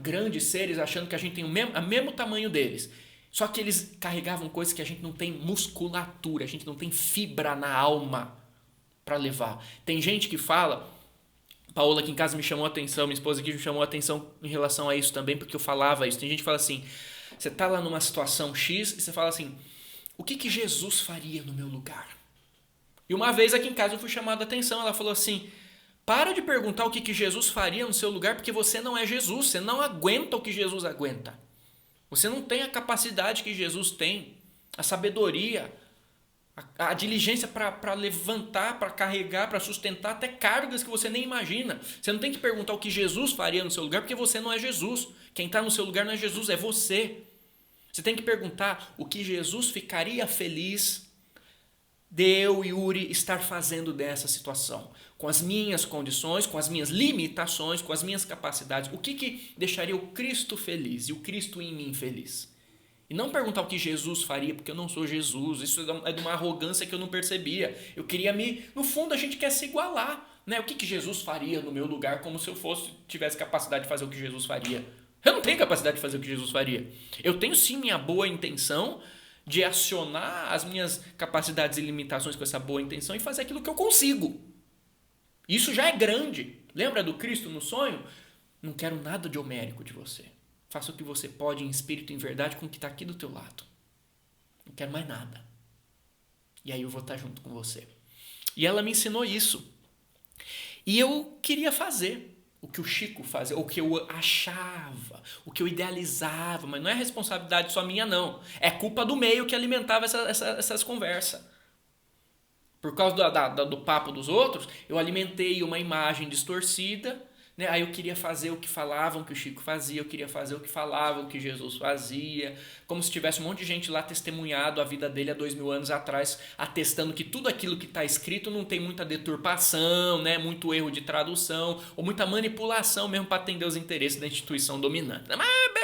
grandes seres achando que a gente tem o mesmo tamanho deles. Só que eles carregavam coisas que a gente não tem musculatura, a gente não tem fibra na alma para levar. Tem gente que fala, Paola aqui em casa me chamou a atenção, minha esposa aqui me chamou a atenção em relação a isso também, porque eu falava isso. Tem gente que fala assim, você tá lá numa situação X e você fala assim, o que Jesus faria no meu lugar? E uma vez aqui em casa eu fui chamado a atenção, ela falou assim, para de perguntar o que Jesus faria no seu lugar, porque você não é Jesus, você não aguenta o que Jesus aguenta. Você não tem a capacidade que Jesus tem, a sabedoria, a diligência para levantar, para carregar, para sustentar até cargas que você nem imagina. Você não tem que perguntar o que Jesus faria no seu lugar, porque você não é Jesus. Quem está no seu lugar não é Jesus, é você. Você tem que perguntar o que Jesus ficaria feliz de eu, Yuri, estar fazendo dessa situação. Com as minhas condições, com as minhas limitações, com as minhas capacidades. O que deixaria o Cristo feliz e o Cristo em mim feliz? E não perguntar o que Jesus faria, porque eu não sou Jesus. Isso é de uma arrogância que eu não percebia. Eu queria me... No fundo, a gente quer se igualar. Né? O que Jesus faria no meu lugar, como se eu tivesse capacidade de fazer o que Jesus faria. Eu não tenho capacidade de fazer o que Jesus faria. Eu tenho sim minha boa intenção de acionar as minhas capacidades e limitações com essa boa intenção e fazer aquilo que eu consigo. Isso já é grande. Lembra do Cristo no sonho? Não quero nada de homérico de você. Faça o que você pode em espírito e em verdade com o que está aqui do teu lado. Não quero mais nada. E aí eu vou estar junto com você. E ela me ensinou isso. E eu queria fazer o que o Chico fazia, o que eu achava, o que eu idealizava, mas não é responsabilidade só minha, não. É culpa do meio que alimentava essas conversas. Por causa do papo dos outros, eu alimentei uma imagem distorcida, né? Aí eu queria fazer o que falavam que o Chico fazia, eu queria fazer o que falavam que Jesus fazia, como se tivesse um monte de gente lá testemunhado a vida dele há 2000 anos atrás, atestando que tudo aquilo que está escrito não tem muita deturpação, né? Muito erro de tradução, ou muita manipulação mesmo para atender os interesses da instituição dominante.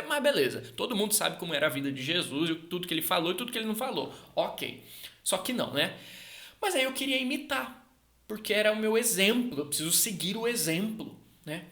Mas Ah, beleza. Todo mundo sabe como era a vida de Jesus, tudo que ele falou e tudo que ele não falou. Ok. Só que não, né? Mas aí eu queria imitar, porque era o meu exemplo. Eu preciso seguir o exemplo, né?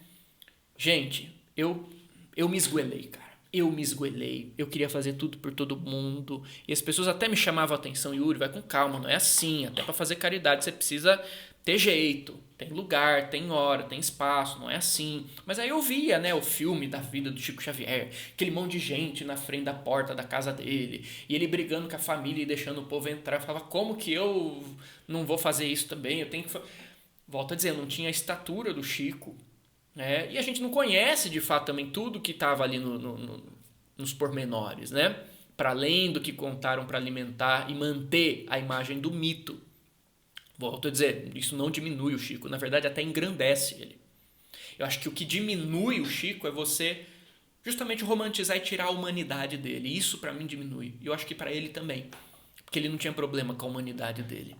Gente, eu me esgoelei, cara. Eu me esgoelei. Eu queria fazer tudo por todo mundo. E as pessoas até me chamavam a atenção. Yuri, vai com calma, não é assim. Até para fazer caridade você precisa ter jeito. Tem lugar, tem hora, tem espaço. Não é assim. Mas aí eu via, né, o filme da vida do Chico Xavier. Aquele monte de gente na frente da porta da casa dele. E ele brigando com a família e deixando o povo entrar. Eu falava, como que eu não vou fazer isso também? Eu tenho que... Volto a dizer, eu não tinha a estatura do Chico. Né? E a gente não conhece de fato também tudo que estava ali nos pormenores, né? Para além do que contaram para alimentar e manter a imagem do mito. Volto a dizer, isso não diminui o Chico, na verdade até engrandece ele. Eu acho que o que diminui o Chico é você justamente romantizar e tirar a humanidade dele. Isso para mim diminui. E eu acho que para ele também, porque ele não tinha problema com a humanidade dele.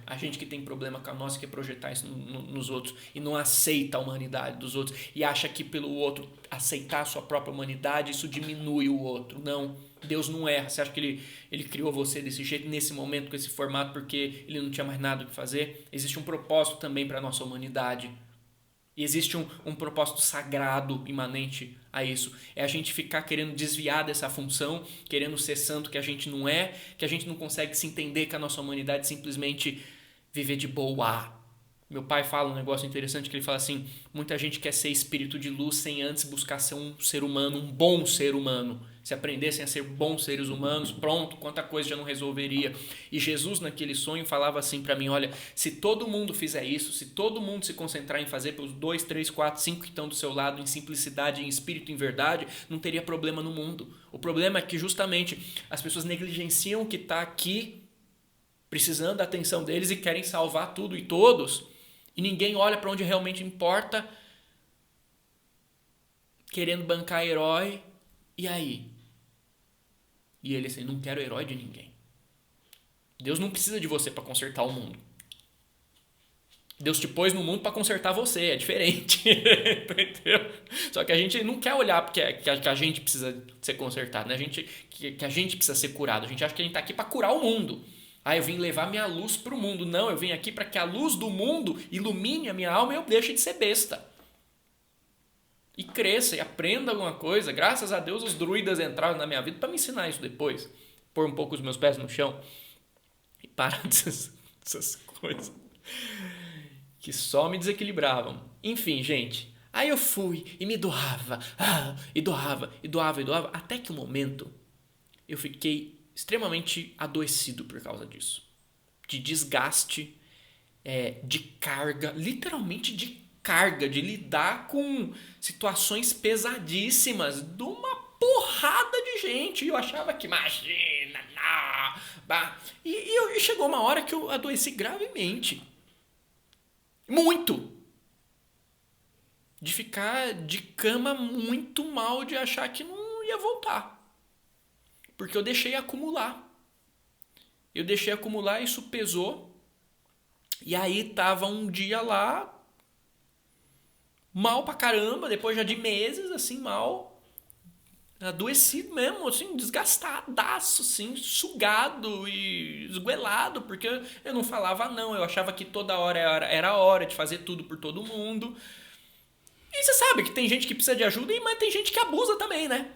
A gente que tem problema com a nossa quer projetar isso nos outros e não aceita a humanidade dos outros e acha que pelo outro aceitar a sua própria humanidade isso diminui o outro. Não, Deus não erra. Você acha que ele criou você desse jeito, nesse momento, com esse formato porque ele não tinha mais nada o que fazer? Existe um propósito também para a nossa humanidade. E existe um propósito sagrado imanente a isso. É a gente ficar querendo desviar dessa função, querendo ser santo que a gente não é, que a gente não consegue se entender com a nossa humanidade, simplesmente viver de boa. Meu pai fala um negócio interessante que ele fala assim, muita gente quer ser espírito de luz sem antes buscar ser um ser humano, um bom ser humano. Se aprendessem a ser bons seres humanos, pronto, quanta coisa já não resolveria. E Jesus naquele sonho falava assim para mim, olha, se todo mundo fizer isso, se todo mundo se concentrar em fazer pelos 2, 3, 4, 5 que estão do seu lado, em simplicidade, em espírito, em verdade, não teria problema no mundo. O problema é que justamente as pessoas negligenciam o que está aqui, precisando da atenção deles e querem salvar tudo e todos, e ninguém olha para onde realmente importa, querendo bancar herói, e aí? E ele assim, não quero herói de ninguém. Deus não precisa de você para consertar o mundo. Deus te pôs no mundo para consertar você, é diferente. Entendeu? Só que a gente não quer olhar porque que a gente precisa ser consertado, né? Que a gente precisa ser curado. A gente acha que a gente está aqui para curar o mundo. Ah, eu vim levar minha luz para o mundo. Não, eu vim aqui para que a luz do mundo ilumine a minha alma e eu deixe de ser besta. E cresça e aprenda alguma coisa. Graças a Deus os druidas entraram na minha vida para me ensinar isso depois. Pôr um pouco os meus pés no chão. E parar dessas coisas que só me desequilibravam. Enfim, gente. Aí eu fui e me doava. E doava. Até que um momento eu fiquei extremamente adoecido por causa disso. De desgaste, de carga, literalmente de carga, de lidar com situações pesadíssimas de uma porrada de gente. E eu achava que, imagina, não. E chegou uma hora que eu adoeci gravemente. Muito. De ficar de cama muito mal, de achar que não ia voltar. Porque eu deixei acumular. E isso pesou. E aí tava um dia lá, mal pra caramba, depois já de meses, assim, mal, adoecido mesmo, assim, desgastadaço, assim, sugado e esguelado, porque eu não falava não, eu achava que toda hora era a hora de fazer tudo por todo mundo. E você sabe que tem gente que precisa de ajuda, mas tem gente que abusa também, né?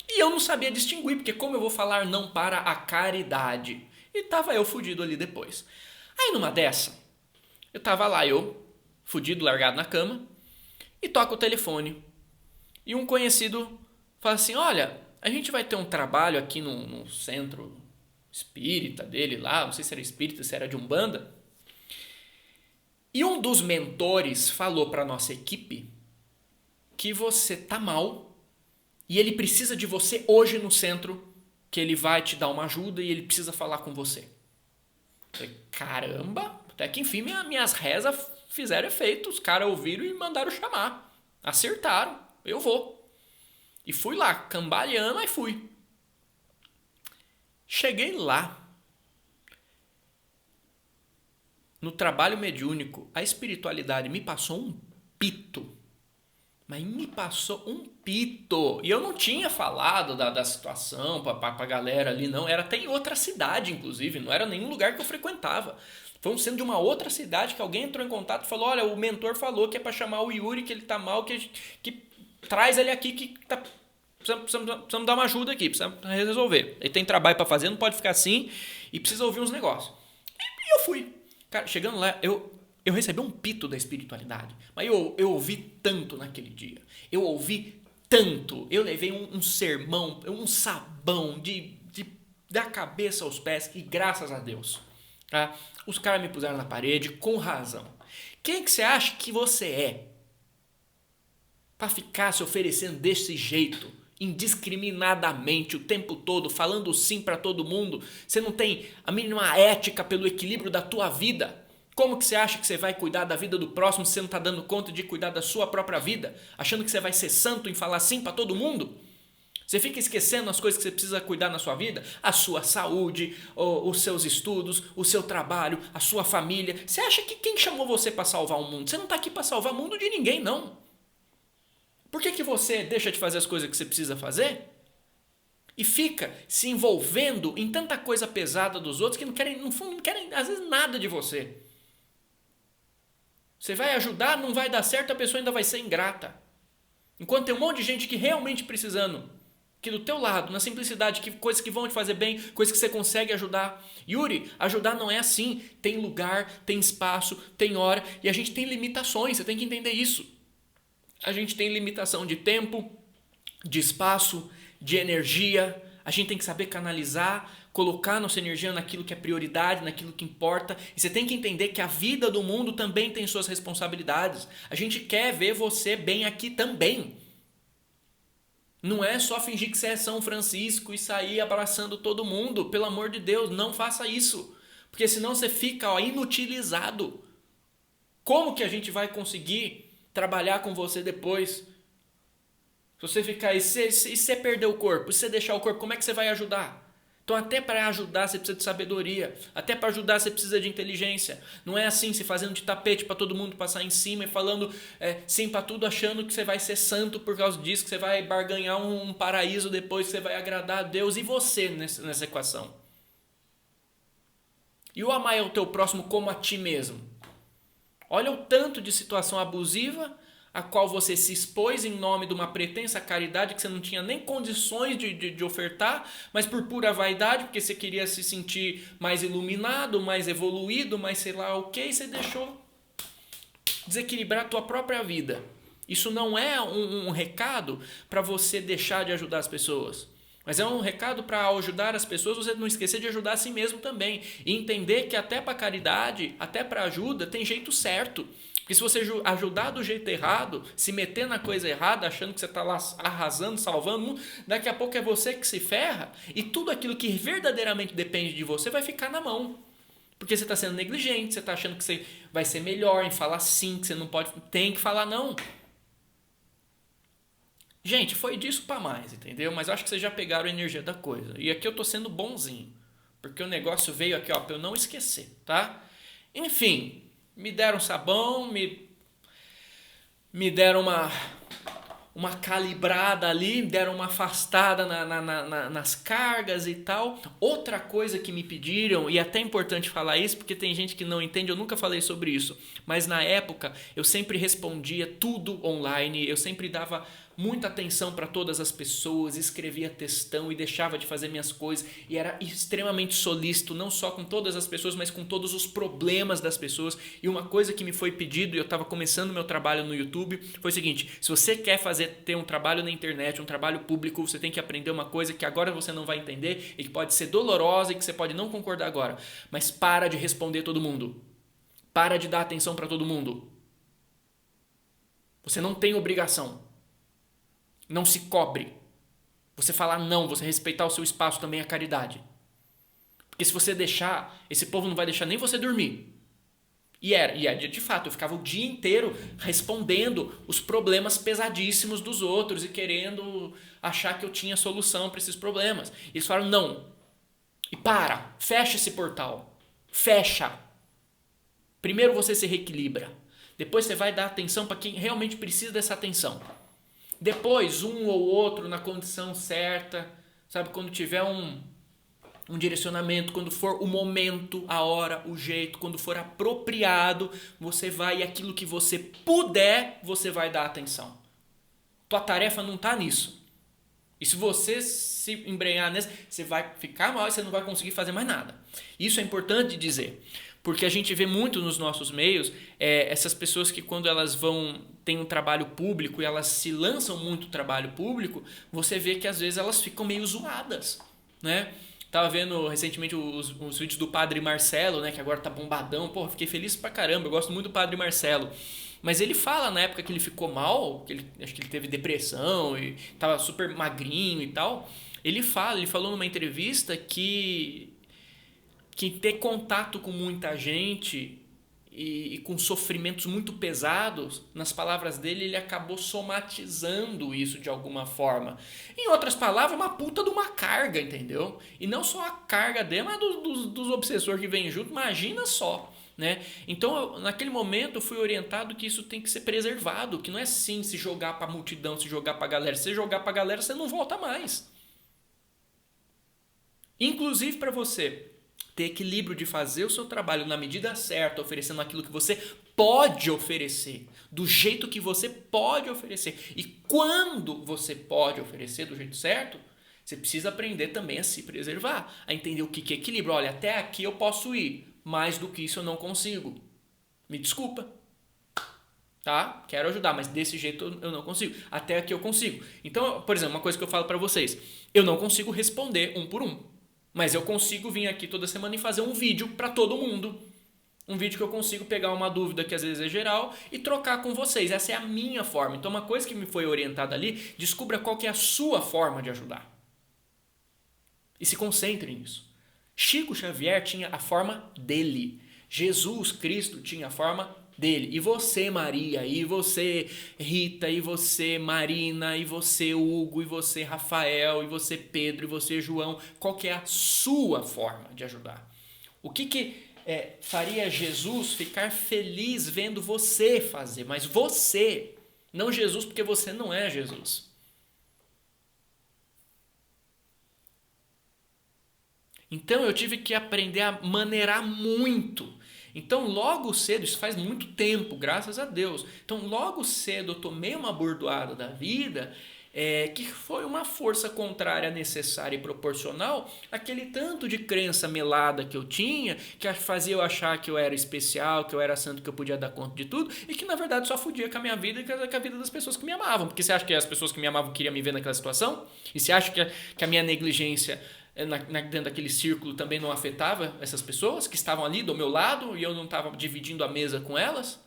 E eu não sabia distinguir, porque como eu vou falar não para a caridade? E tava eu fudido ali depois. Aí numa dessa, eu tava lá, fudido, largado na cama, e toca o telefone. E um conhecido fala assim, olha, a gente vai ter um trabalho aqui no centro espírita dele lá, não sei se era espírita, se era de Umbanda. E um dos mentores falou para nossa equipe que você tá mal e ele precisa de você hoje no centro, que ele vai te dar uma ajuda e ele precisa falar com você. Eu falei, caramba, até que enfim minhas rezas fizeram efeito, os caras ouviram e mandaram chamar. Acertaram, eu vou. E fui lá, cambaleando, mas fui. Cheguei lá. No trabalho mediúnico, a espiritualidade me passou um pito. Mas me passou um pito. E eu não tinha falado da situação pra galera ali, não. Era até em outra cidade, inclusive. Não era nenhum lugar que eu frequentava. Foi sendo de uma outra cidade que alguém entrou em contato e falou: olha, o mentor falou que é pra chamar o Yuri, que ele tá mal, que traz ele aqui, que tá. Precisamos dar uma ajuda aqui, precisamos resolver. Ele tem trabalho pra fazer, não pode ficar assim. E precisa ouvir uns negócios. E eu fui. Cara, chegando lá, eu recebi um pito da espiritualidade, mas eu ouvi tanto naquele dia. Eu ouvi tanto. Eu levei um sermão, um sabão da cabeça aos pés e graças a Deus. Tá? Os caras me puseram na parede com razão. Quem que você acha que você é para ficar se oferecendo desse jeito, indiscriminadamente, o tempo todo, falando sim para todo mundo? Você não tem a mínima ética pelo equilíbrio da tua vida. Como que você acha que você vai cuidar da vida do próximo se você não está dando conta de cuidar da sua própria vida? Achando que você vai ser santo em falar sim para todo mundo? Você fica esquecendo as coisas que você precisa cuidar na sua vida? A sua saúde, os seus estudos, o seu trabalho, a sua família. Você acha que quem chamou você para salvar o mundo? Você não está aqui para salvar o mundo de ninguém, não. Por que você deixa de fazer as coisas que você precisa fazer? E fica se envolvendo em tanta coisa pesada dos outros que não querem, no fundo, não querem às vezes nada de você. Você vai ajudar, não vai dar certo, a pessoa ainda vai ser ingrata. Enquanto tem um monte de gente que realmente precisando, que do teu lado, na simplicidade, que coisas que vão te fazer bem, coisas que você consegue ajudar. Yuri, ajudar não é assim. Tem lugar, tem espaço, tem hora e a gente tem limitações, você tem que entender isso. A gente tem limitação de tempo, de espaço, de energia. A gente tem que saber canalizar, colocar nossa energia naquilo que é prioridade, naquilo que importa. E você tem que entender que a vida do mundo também tem suas responsabilidades. A gente quer ver você bem aqui também. Não é só fingir que você é São Francisco e sair abraçando todo mundo. Pelo amor de Deus, não faça isso. Porque senão você fica inutilizado. Como que a gente vai conseguir trabalhar com você depois? Se você ficar aí, se você perder o corpo, se você deixar o corpo, como é que você vai ajudar? Então até para ajudar você precisa de sabedoria, até para ajudar você precisa de inteligência. Não é assim, se fazendo de tapete para todo mundo passar em cima e falando sim para tudo, achando que você vai ser santo por causa disso, que você vai barganhar um paraíso depois, que você vai agradar a Deus e você nessa equação. E o amar o teu próximo como a ti mesmo. Olha o tanto de situação abusiva a qual você se expôs em nome de uma pretensa caridade que você não tinha nem condições de ofertar, mas por pura vaidade, porque você queria se sentir mais iluminado, mais evoluído, mais sei lá o que, e você deixou desequilibrar a tua própria vida. Isso não é um recado para você deixar de ajudar as pessoas, mas é um recado para ajudar as pessoas, você não esquecer de ajudar a si mesmo também. E entender que até para caridade, até para ajuda, tem jeito certo. Porque se você ajudar do jeito errado, se meter na coisa errada, achando que você está lá arrasando, salvando, daqui a pouco é você que se ferra e tudo aquilo que verdadeiramente depende de você vai ficar na mão. Porque você está sendo negligente, você está achando que você vai ser melhor em falar sim, que você não pode, tem que falar não. Gente, foi disso para mais, entendeu? Mas eu acho que vocês já pegaram a energia da coisa. E aqui eu tô sendo bonzinho, porque o negócio veio aqui, ó, para eu não esquecer, tá? Enfim, me deram sabão, me deram uma calibrada ali, deram uma afastada nas cargas e tal. Outra coisa que me pediram, e é até importante falar isso, porque tem gente que não entende, eu nunca falei sobre isso, mas na época eu sempre respondia tudo online, eu sempre dava muita atenção para todas as pessoas, escrevia textão e deixava de fazer minhas coisas e era extremamente solícito, não só com todas as pessoas, mas com todos os problemas das pessoas. E uma coisa que me foi pedido, e eu estava começando meu trabalho no YouTube, foi o seguinte: se você quer ter um trabalho na internet, um trabalho público, você tem que aprender uma coisa que agora você não vai entender e que pode ser dolorosa e que você pode não concordar agora, mas para de responder todo mundo, para de dar atenção para todo mundo. Você não tem obrigação. Não se cobre. Você falar não, você respeitar o seu espaço também é caridade. Porque se você deixar, esse povo não vai deixar nem você dormir. E de fato, eu ficava o dia inteiro respondendo os problemas pesadíssimos dos outros e querendo achar que eu tinha solução para esses problemas. E eles falaram não. E fecha esse portal. Fecha. Primeiro você se reequilibra. Depois você vai dar atenção para quem realmente precisa dessa atenção. Depois, um ou outro na condição certa, sabe? Quando tiver um direcionamento, quando for o momento, a hora, o jeito, quando for apropriado, você vai e aquilo que você puder, você vai dar atenção. Tua tarefa não está nisso. E se você se embrenhar nessa, você vai ficar mal e você não vai conseguir fazer mais nada. Isso é importante dizer, porque a gente vê muito nos nossos meios essas pessoas que quando elas têm um trabalho público e elas se lançam muito no trabalho público, você vê que às vezes elas ficam meio zoadas, né? Tava vendo recentemente os vídeos do Padre Marcelo, né, que agora tá bombadão. Pô, fiquei feliz pra caramba, eu gosto muito do Padre Marcelo. Mas ele fala na época que ele ficou mal, acho que ele teve depressão e tava super magrinho e tal. Ele falou numa entrevista que ter contato com muita gente e com sofrimentos muito pesados, nas palavras dele, ele acabou somatizando isso de alguma forma. Em outras palavras, uma puta de uma carga, entendeu? E não só a carga dele, mas dos obsessores que vêm junto, imagina só. Né? Então, naquele momento, eu fui orientado que isso tem que ser preservado, que não é assim se jogar pra multidão, se jogar pra galera. Se você jogar pra galera, você não volta mais. Inclusive para você ter equilíbrio de fazer o seu trabalho na medida certa, oferecendo aquilo que você pode oferecer, do jeito que você pode oferecer. E quando você pode oferecer do jeito certo, você precisa aprender também a se preservar, a entender o que é equilíbrio. Olha, até aqui eu posso ir, mais do que isso eu não consigo. Me desculpa. Tá? Quero ajudar, mas desse jeito eu não consigo. Até aqui eu consigo. Então, por exemplo, uma coisa que eu falo para vocês. Eu não consigo responder um por um. Mas eu consigo vir aqui toda semana e fazer um vídeo para todo mundo. Um vídeo que eu consigo pegar uma dúvida que às vezes é geral e trocar com vocês. Essa é a minha forma. Então, uma coisa que me foi orientada ali, descubra qual que é a sua forma de ajudar. E se concentre nisso. Chico Xavier tinha a forma dele. Jesus Cristo tinha a forma dele. E você, Maria, e você, Rita, e você, Marina, e você, Hugo, e você, Rafael, e você, Pedro, e você, João, qual que é a sua forma de ajudar? O que faria Jesus ficar feliz vendo você fazer? Mas você, não Jesus, porque você não é Jesus. Então eu tive que aprender a maneirar muito. Então logo cedo, isso faz muito tempo, graças a Deus. Então logo cedo eu tomei uma bordoada da vida que foi uma força contrária necessária e proporcional àquele tanto de crença melada que eu tinha, que fazia eu achar que eu era especial, que eu era santo, que eu podia dar conta de tudo, e que na verdade só fudia com a minha vida e com a vida das pessoas que me amavam. Porque você acha que as pessoas que me amavam queriam me ver naquela situação? E você acha que a minha negligência dentro daquele círculo também não afetava essas pessoas que estavam ali do meu lado e eu não estava dividindo a mesa com elas?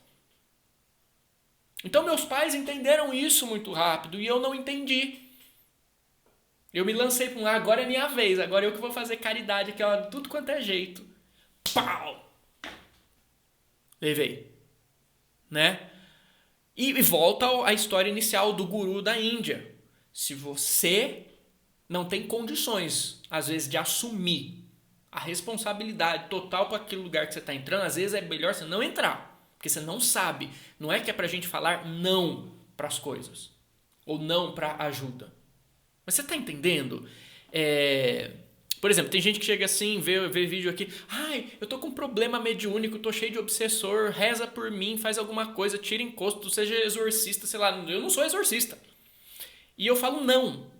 Então meus pais entenderam isso muito rápido e eu não entendi. Eu me lancei para agora é minha vez, agora eu que vou fazer caridade aqui, ó, tudo quanto é jeito. Pau! Levei. Né? E volta à história inicial do guru da Índia. Se você não tem condições, às vezes, de assumir a responsabilidade total para aquele lugar que você está entrando, às vezes é melhor você não entrar. Porque você não sabe. Não é que é pra gente falar não para as coisas. Ou não para ajuda. Mas você tá entendendo? Por exemplo, tem gente que chega assim, vê vídeo aqui. Ai, eu tô com um problema mediúnico, tô cheio de obsessor. Reza por mim, faz alguma coisa, tira encosto, seja exorcista, sei lá. Eu não sou exorcista. E eu falo não.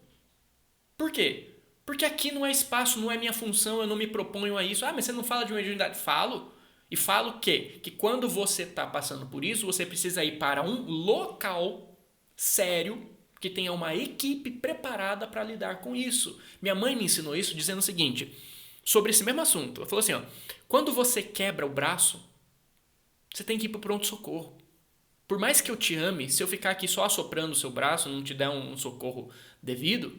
Por quê? Porque aqui não é espaço, não é minha função, eu não me proponho a isso. Ah, mas você não fala de mediunidade? Falo. E falo o quê? Que quando você está passando por isso, você precisa ir para um local sério, que tenha uma equipe preparada para lidar com isso. Minha mãe me ensinou isso dizendo o seguinte, sobre esse mesmo assunto. Ela falou assim, ó, quando você quebra o braço, você tem que ir para o pronto-socorro. Por mais que eu te ame, se eu ficar aqui só assoprando o seu braço, não te der um socorro devido,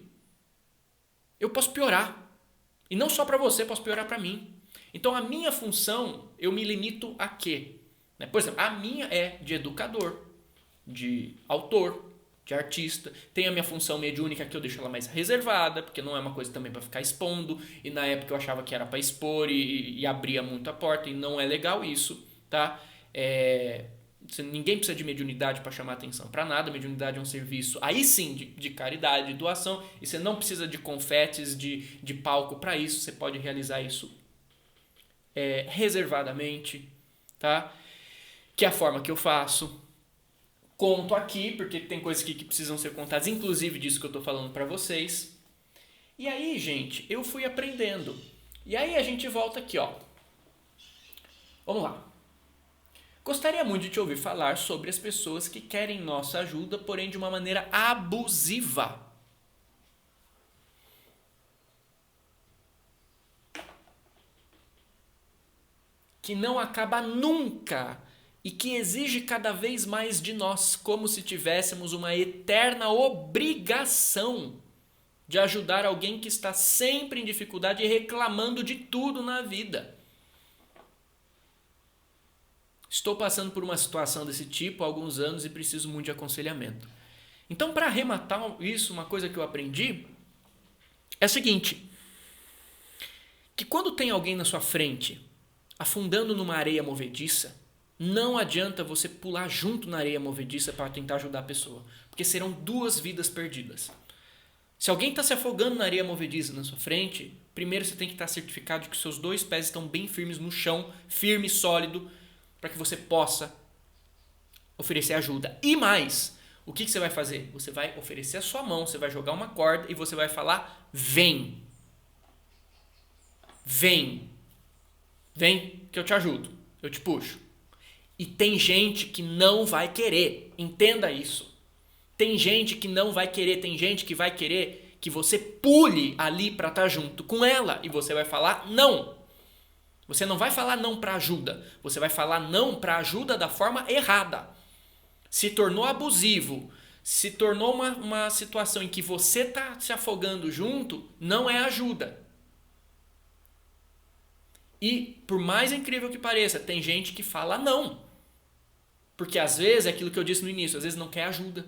eu posso piorar. E não só para você, posso piorar para mim. Então a minha função, eu me limito a quê? Por exemplo, a minha é de educador, de autor, de artista. Tem a minha função mediúnica que eu deixo ela mais reservada, porque não é uma coisa também para ficar expondo. E na época eu achava que era para expor e abria muito a porta, e não é legal isso, tá? Ninguém precisa de mediunidade para chamar atenção para nada. Mediunidade é um serviço, aí sim, de caridade, de doação. E você não precisa de confetes, de palco para isso. Você pode realizar isso reservadamente, tá? Que é a forma que eu faço. Conto aqui, porque tem coisas aqui que precisam ser contadas, inclusive disso que eu estou falando para vocês. E aí, gente, eu fui aprendendo. E aí a gente volta aqui, ó. Vamos lá. Gostaria muito de te ouvir falar sobre as pessoas que querem nossa ajuda, porém de uma maneira abusiva. Que não acaba nunca e que exige cada vez mais de nós, como se tivéssemos uma eterna obrigação de ajudar alguém que está sempre em dificuldade e reclamando de tudo na vida. Estou passando por uma situação desse tipo há alguns anos e preciso muito de aconselhamento. Então, para arrematar isso, uma coisa que eu aprendi é a seguinte: que quando tem alguém na sua frente afundando numa areia movediça, não adianta você pular junto na areia movediça para tentar ajudar a pessoa, porque serão 2 vidas perdidas. Se alguém está se afogando na areia movediça na sua frente, primeiro você tem que estar certificado de que seus 2 pés estão bem firmes no chão, firme e sólido, para que você possa oferecer ajuda. E mais, o que você vai fazer? Você vai oferecer a sua mão, você vai jogar uma corda e você vai falar: vem. Vem. Vem que eu te ajudo, eu te puxo. E tem gente que não vai querer, entenda isso. Tem gente que não vai querer, tem gente que vai querer que você pule ali para estar junto com ela. E você vai falar não. Você não vai falar não para ajuda, você vai falar não para ajuda da forma errada. Se tornou abusivo, se tornou uma situação em que você está se afogando junto, não é ajuda. E, por mais incrível que pareça, tem gente que fala não. Porque às vezes é aquilo que eu disse no início, às vezes não quer ajuda.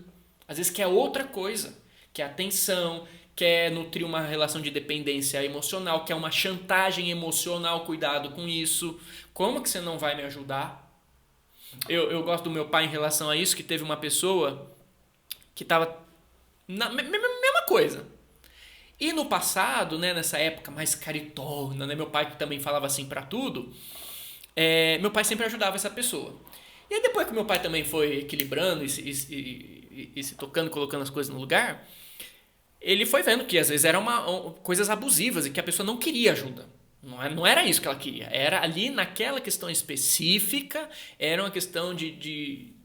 Às vezes quer outra coisa, quer atenção, quer nutrir uma relação de dependência emocional, quer uma chantagem emocional, cuidado com isso. Como que você não vai me ajudar? Eu gosto do meu pai em relação a isso, que teve uma pessoa que estava na mesma coisa. E no passado, né, nessa época mais caritona, né, meu pai que também falava assim pra tudo, meu pai sempre ajudava essa pessoa. E aí depois que meu pai também foi equilibrando e se tocando, colocando as coisas no lugar, ele foi vendo que às vezes eram coisas abusivas e que a pessoa não queria ajuda. Não era isso que ela queria. Era ali naquela questão específica, era uma questão de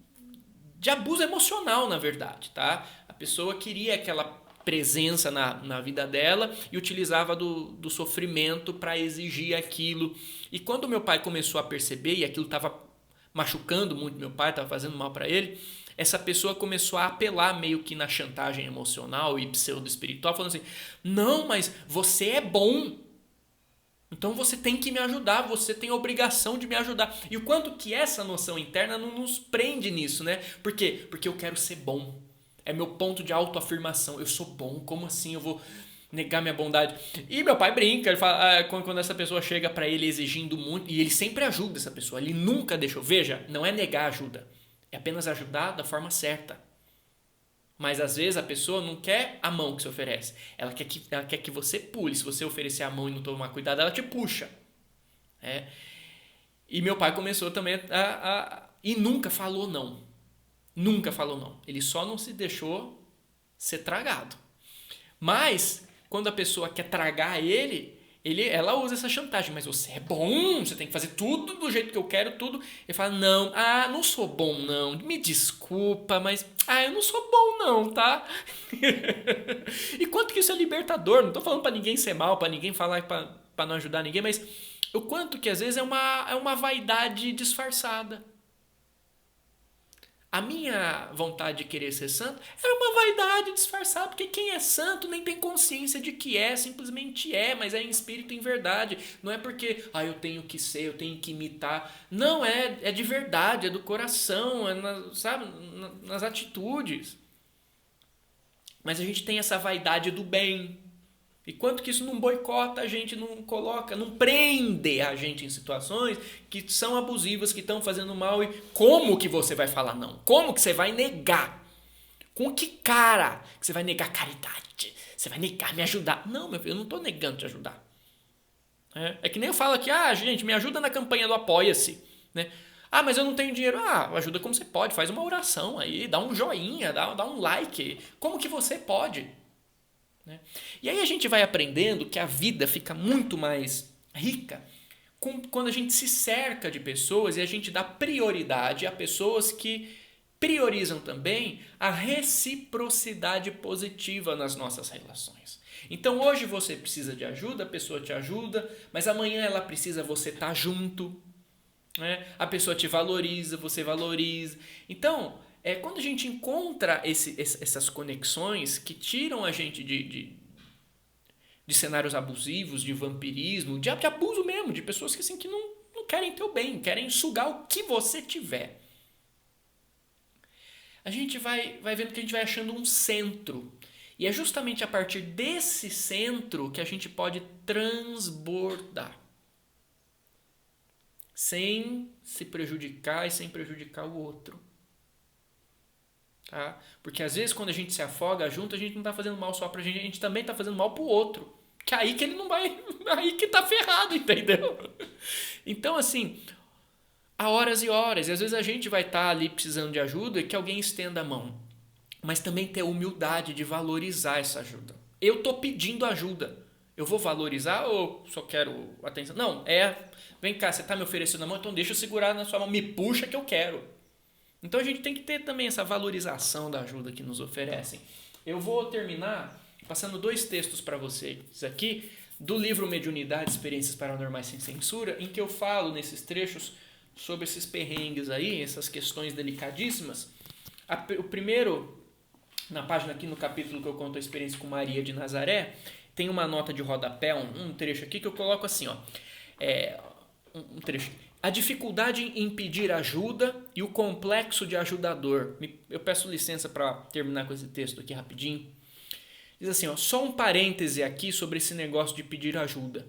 abuso emocional, na verdade. Tá? A pessoa queria aquela presença na vida dela e utilizava do sofrimento para exigir aquilo. E quando meu pai começou a perceber, e aquilo estava machucando muito meu pai, estava fazendo mal para ele, essa pessoa começou a apelar meio que na chantagem emocional e pseudo-espiritual, falando assim: não, mas você é bom, então você tem que me ajudar, você tem a obrigação de me ajudar. E o quanto que essa noção interna não nos prende nisso, né? Por quê? Porque eu quero ser bom. É meu ponto de autoafirmação. Eu sou bom, como assim eu vou negar minha bondade? E meu pai brinca, ele fala, quando essa pessoa chega para ele exigindo muito, e ele sempre ajuda essa pessoa, ele nunca deixou. Veja, não é negar ajuda, é apenas ajudar da forma certa. Mas às vezes a pessoa não quer a mão que se oferece, ela quer que você pule. Se você oferecer a mão e não tomar cuidado, ela te puxa. E meu pai começou também e nunca falou não. Nunca falou não. Ele só não se deixou ser tragado. Mas, quando a pessoa quer tragar ela usa essa chantagem. Mas você é bom, você tem que fazer tudo do jeito que eu quero, tudo. Ele fala, não sou bom não, me desculpa, mas eu não sou bom não, tá? E quanto que isso é libertador, não tô falando pra ninguém ser mal, pra ninguém falar pra não ajudar ninguém, mas o quanto que às vezes é uma vaidade disfarçada. A minha vontade de querer ser santo era uma vaidade disfarçada, porque quem é santo nem tem consciência de que simplesmente mas é em espírito e em verdade. Não é porque eu tenho que ser, eu tenho que imitar. Não, é de verdade, é do coração, nas atitudes. Mas a gente tem essa vaidade do bem, E quanto que isso não boicota a gente, não coloca, não prende a gente em situações que são abusivas, que estão fazendo mal. E como que você vai falar não? Como que você vai negar? Com que cara que você vai negar caridade? Você vai negar me ajudar? Não, meu filho, eu não estou negando te ajudar. É que nem eu falo aqui, gente, me ajuda na campanha do Apoia-se. Né? Mas eu não tenho dinheiro. Ajuda como você pode, faz uma oração aí, dá um joinha, dá um like. Como que você pode? Né? E aí a gente vai aprendendo que a vida fica muito mais rica quando a gente se cerca de pessoas e a gente dá prioridade a pessoas que priorizam também a reciprocidade positiva nas nossas relações. Então hoje você precisa de ajuda, a pessoa te ajuda, mas amanhã ela precisa, você estar junto. Né? A pessoa te valoriza, você valoriza. Então, quando a gente encontra essas conexões que tiram a gente de cenários abusivos, de vampirismo, de abuso mesmo, de pessoas que, assim, que não querem teu bem, querem sugar o que você tiver. A gente vai vendo que a gente vai achando um centro. E é justamente a partir desse centro que a gente pode transbordar. Sem se prejudicar e sem prejudicar o outro. Tá? Porque às vezes quando a gente se afoga junto, a gente não está fazendo mal só pra gente, a gente também está fazendo mal pro outro. Que é aí que ele não vai, aí que tá ferrado, entendeu? Então assim, há horas e horas, e às vezes a gente vai estar ali precisando de ajuda e que alguém estenda a mão. Mas também ter humildade de valorizar essa ajuda. Eu tô pedindo ajuda. Eu vou valorizar ou só quero atenção? Não, vem cá, você tá me oferecendo a mão, então deixa eu segurar na sua mão, me puxa que eu quero. Então a gente tem que ter também essa valorização da ajuda que nos oferecem. Eu vou terminar passando 2 textos para vocês aqui do livro Mediunidade, Experiências Paranormais Sem Censura, em que eu falo nesses trechos sobre esses perrengues aí, essas questões delicadíssimas. O primeiro, na página aqui no capítulo que eu conto a experiência com Maria de Nazaré, tem uma nota de rodapé, um trecho aqui que eu coloco assim, um trecho. A dificuldade em pedir ajuda e o complexo de ajudador. Eu peço licença para terminar com esse texto aqui rapidinho. Diz assim, só um parêntese aqui sobre esse negócio de pedir ajuda.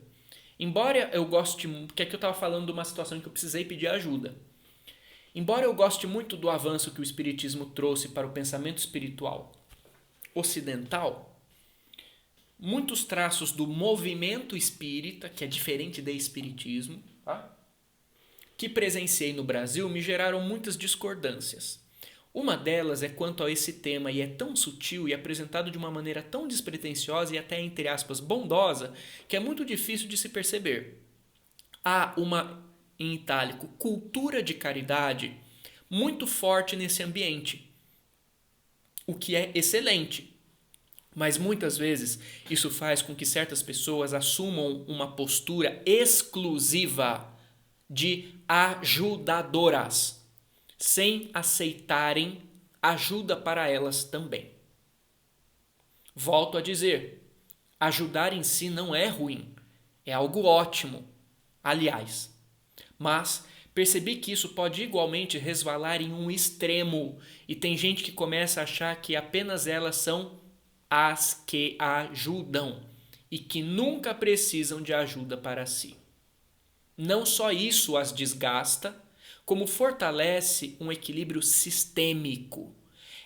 Embora eu goste, porque aqui eu estava falando de uma situação em que eu precisei pedir ajuda. Embora eu goste muito do avanço que o Espiritismo trouxe para o pensamento espiritual ocidental, muitos traços do movimento espírita, que é diferente do espiritismo, tá? Que presenciei no Brasil, me geraram muitas discordâncias. Uma delas é quanto a esse tema e é tão sutil e apresentado de uma maneira tão despretensiosa e até, entre aspas, bondosa, que é muito difícil de se perceber. Há uma, em itálico, cultura de caridade muito forte nesse ambiente, o que é excelente. Mas muitas vezes isso faz com que certas pessoas assumam uma postura exclusiva de ajudadoras, sem aceitarem ajuda para elas também. Volto a dizer, ajudar em si não é ruim, é algo ótimo, aliás. Mas percebi que isso pode igualmente resvalar em um extremo e tem gente que começa a achar que apenas elas são as que ajudam e que nunca precisam de ajuda para si. Não só isso as desgasta, como fortalece um equilíbrio sistêmico.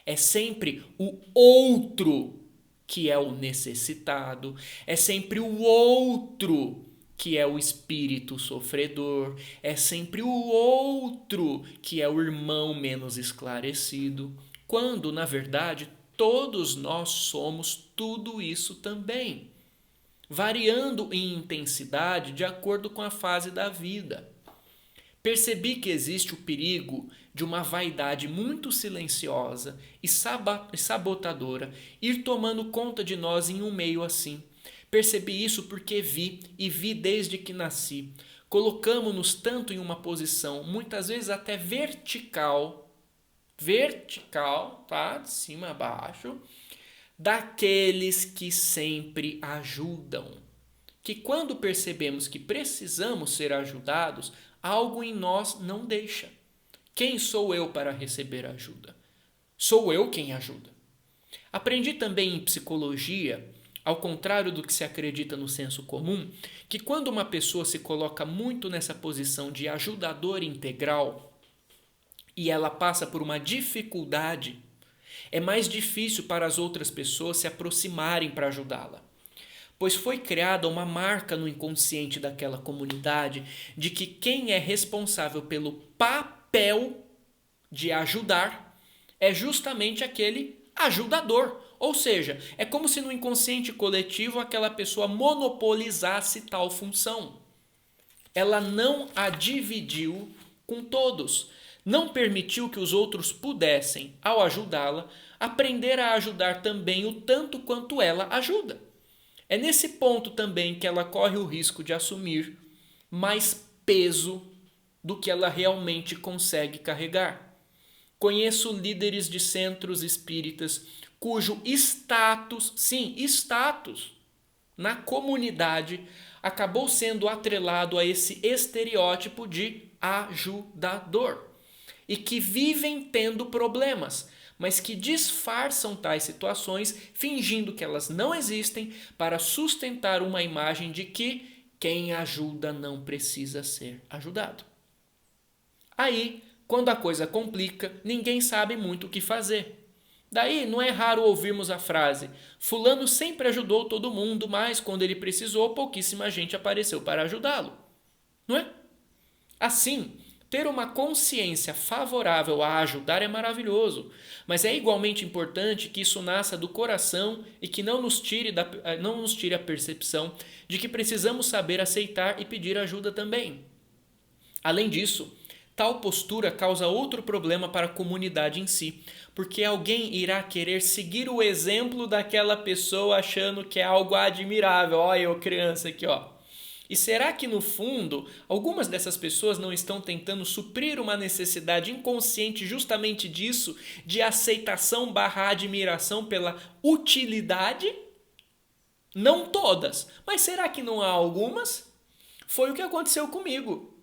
É sempre o outro que é o necessitado, é sempre o outro que é o espírito sofredor, é sempre o outro que é o irmão menos esclarecido, quando, na verdade, todos nós somos tudo isso também, variando em intensidade de acordo com a fase da vida. Percebi que existe o perigo de uma vaidade muito silenciosa e sabotadora ir tomando conta de nós em um meio assim. Percebi isso porque vi desde que nasci. Colocamos-nos tanto em uma posição, muitas vezes até vertical, tá? De cima a baixo, daqueles que sempre ajudam. Que quando percebemos que precisamos ser ajudados, algo em nós não deixa. Quem sou eu para receber ajuda? Sou eu quem ajuda. Aprendi também em psicologia ao contrário do que se acredita no senso comum, que quando uma pessoa se coloca muito nessa posição de ajudador integral e ela passa por uma dificuldade, é mais difícil para as outras pessoas se aproximarem para ajudá-la. Pois foi criada uma marca no inconsciente daquela comunidade de que quem é responsável pelo papel de ajudar é justamente aquele ajudador. Ou seja, é como se no inconsciente coletivo aquela pessoa monopolizasse tal função. Ela não a dividiu com todos. Não permitiu que os outros pudessem, ao ajudá-la, aprender a ajudar também o tanto quanto ela ajuda. É nesse ponto também que ela corre o risco de assumir mais peso do que ela realmente consegue carregar. Conheço líderes de centros espíritas cujo status, sim, status, na comunidade acabou sendo atrelado a esse estereótipo de ajudador e que vivem tendo problemas, mas que disfarçam tais situações fingindo que elas não existem para sustentar uma imagem de que quem ajuda não precisa ser ajudado. Aí, quando a coisa complica, ninguém sabe muito o que fazer. Daí não é raro ouvirmos a frase: fulano sempre ajudou todo mundo, mas quando ele precisou, pouquíssima gente apareceu para ajudá-lo. Não é? Assim, ter uma consciência favorável a ajudar é maravilhoso, mas é igualmente importante que isso nasça do coração e que não nos tire a percepção de que precisamos saber aceitar e pedir ajuda também. Além disso, tal postura causa outro problema para a comunidade em si, porque alguém irá querer seguir o exemplo daquela pessoa achando que é algo admirável. Olha eu criança aqui, ó. E será que no fundo, algumas dessas pessoas não estão tentando suprir uma necessidade inconsciente justamente disso, de aceitação / admiração pela utilidade? Não todas, mas será que não há algumas? Foi o que aconteceu comigo.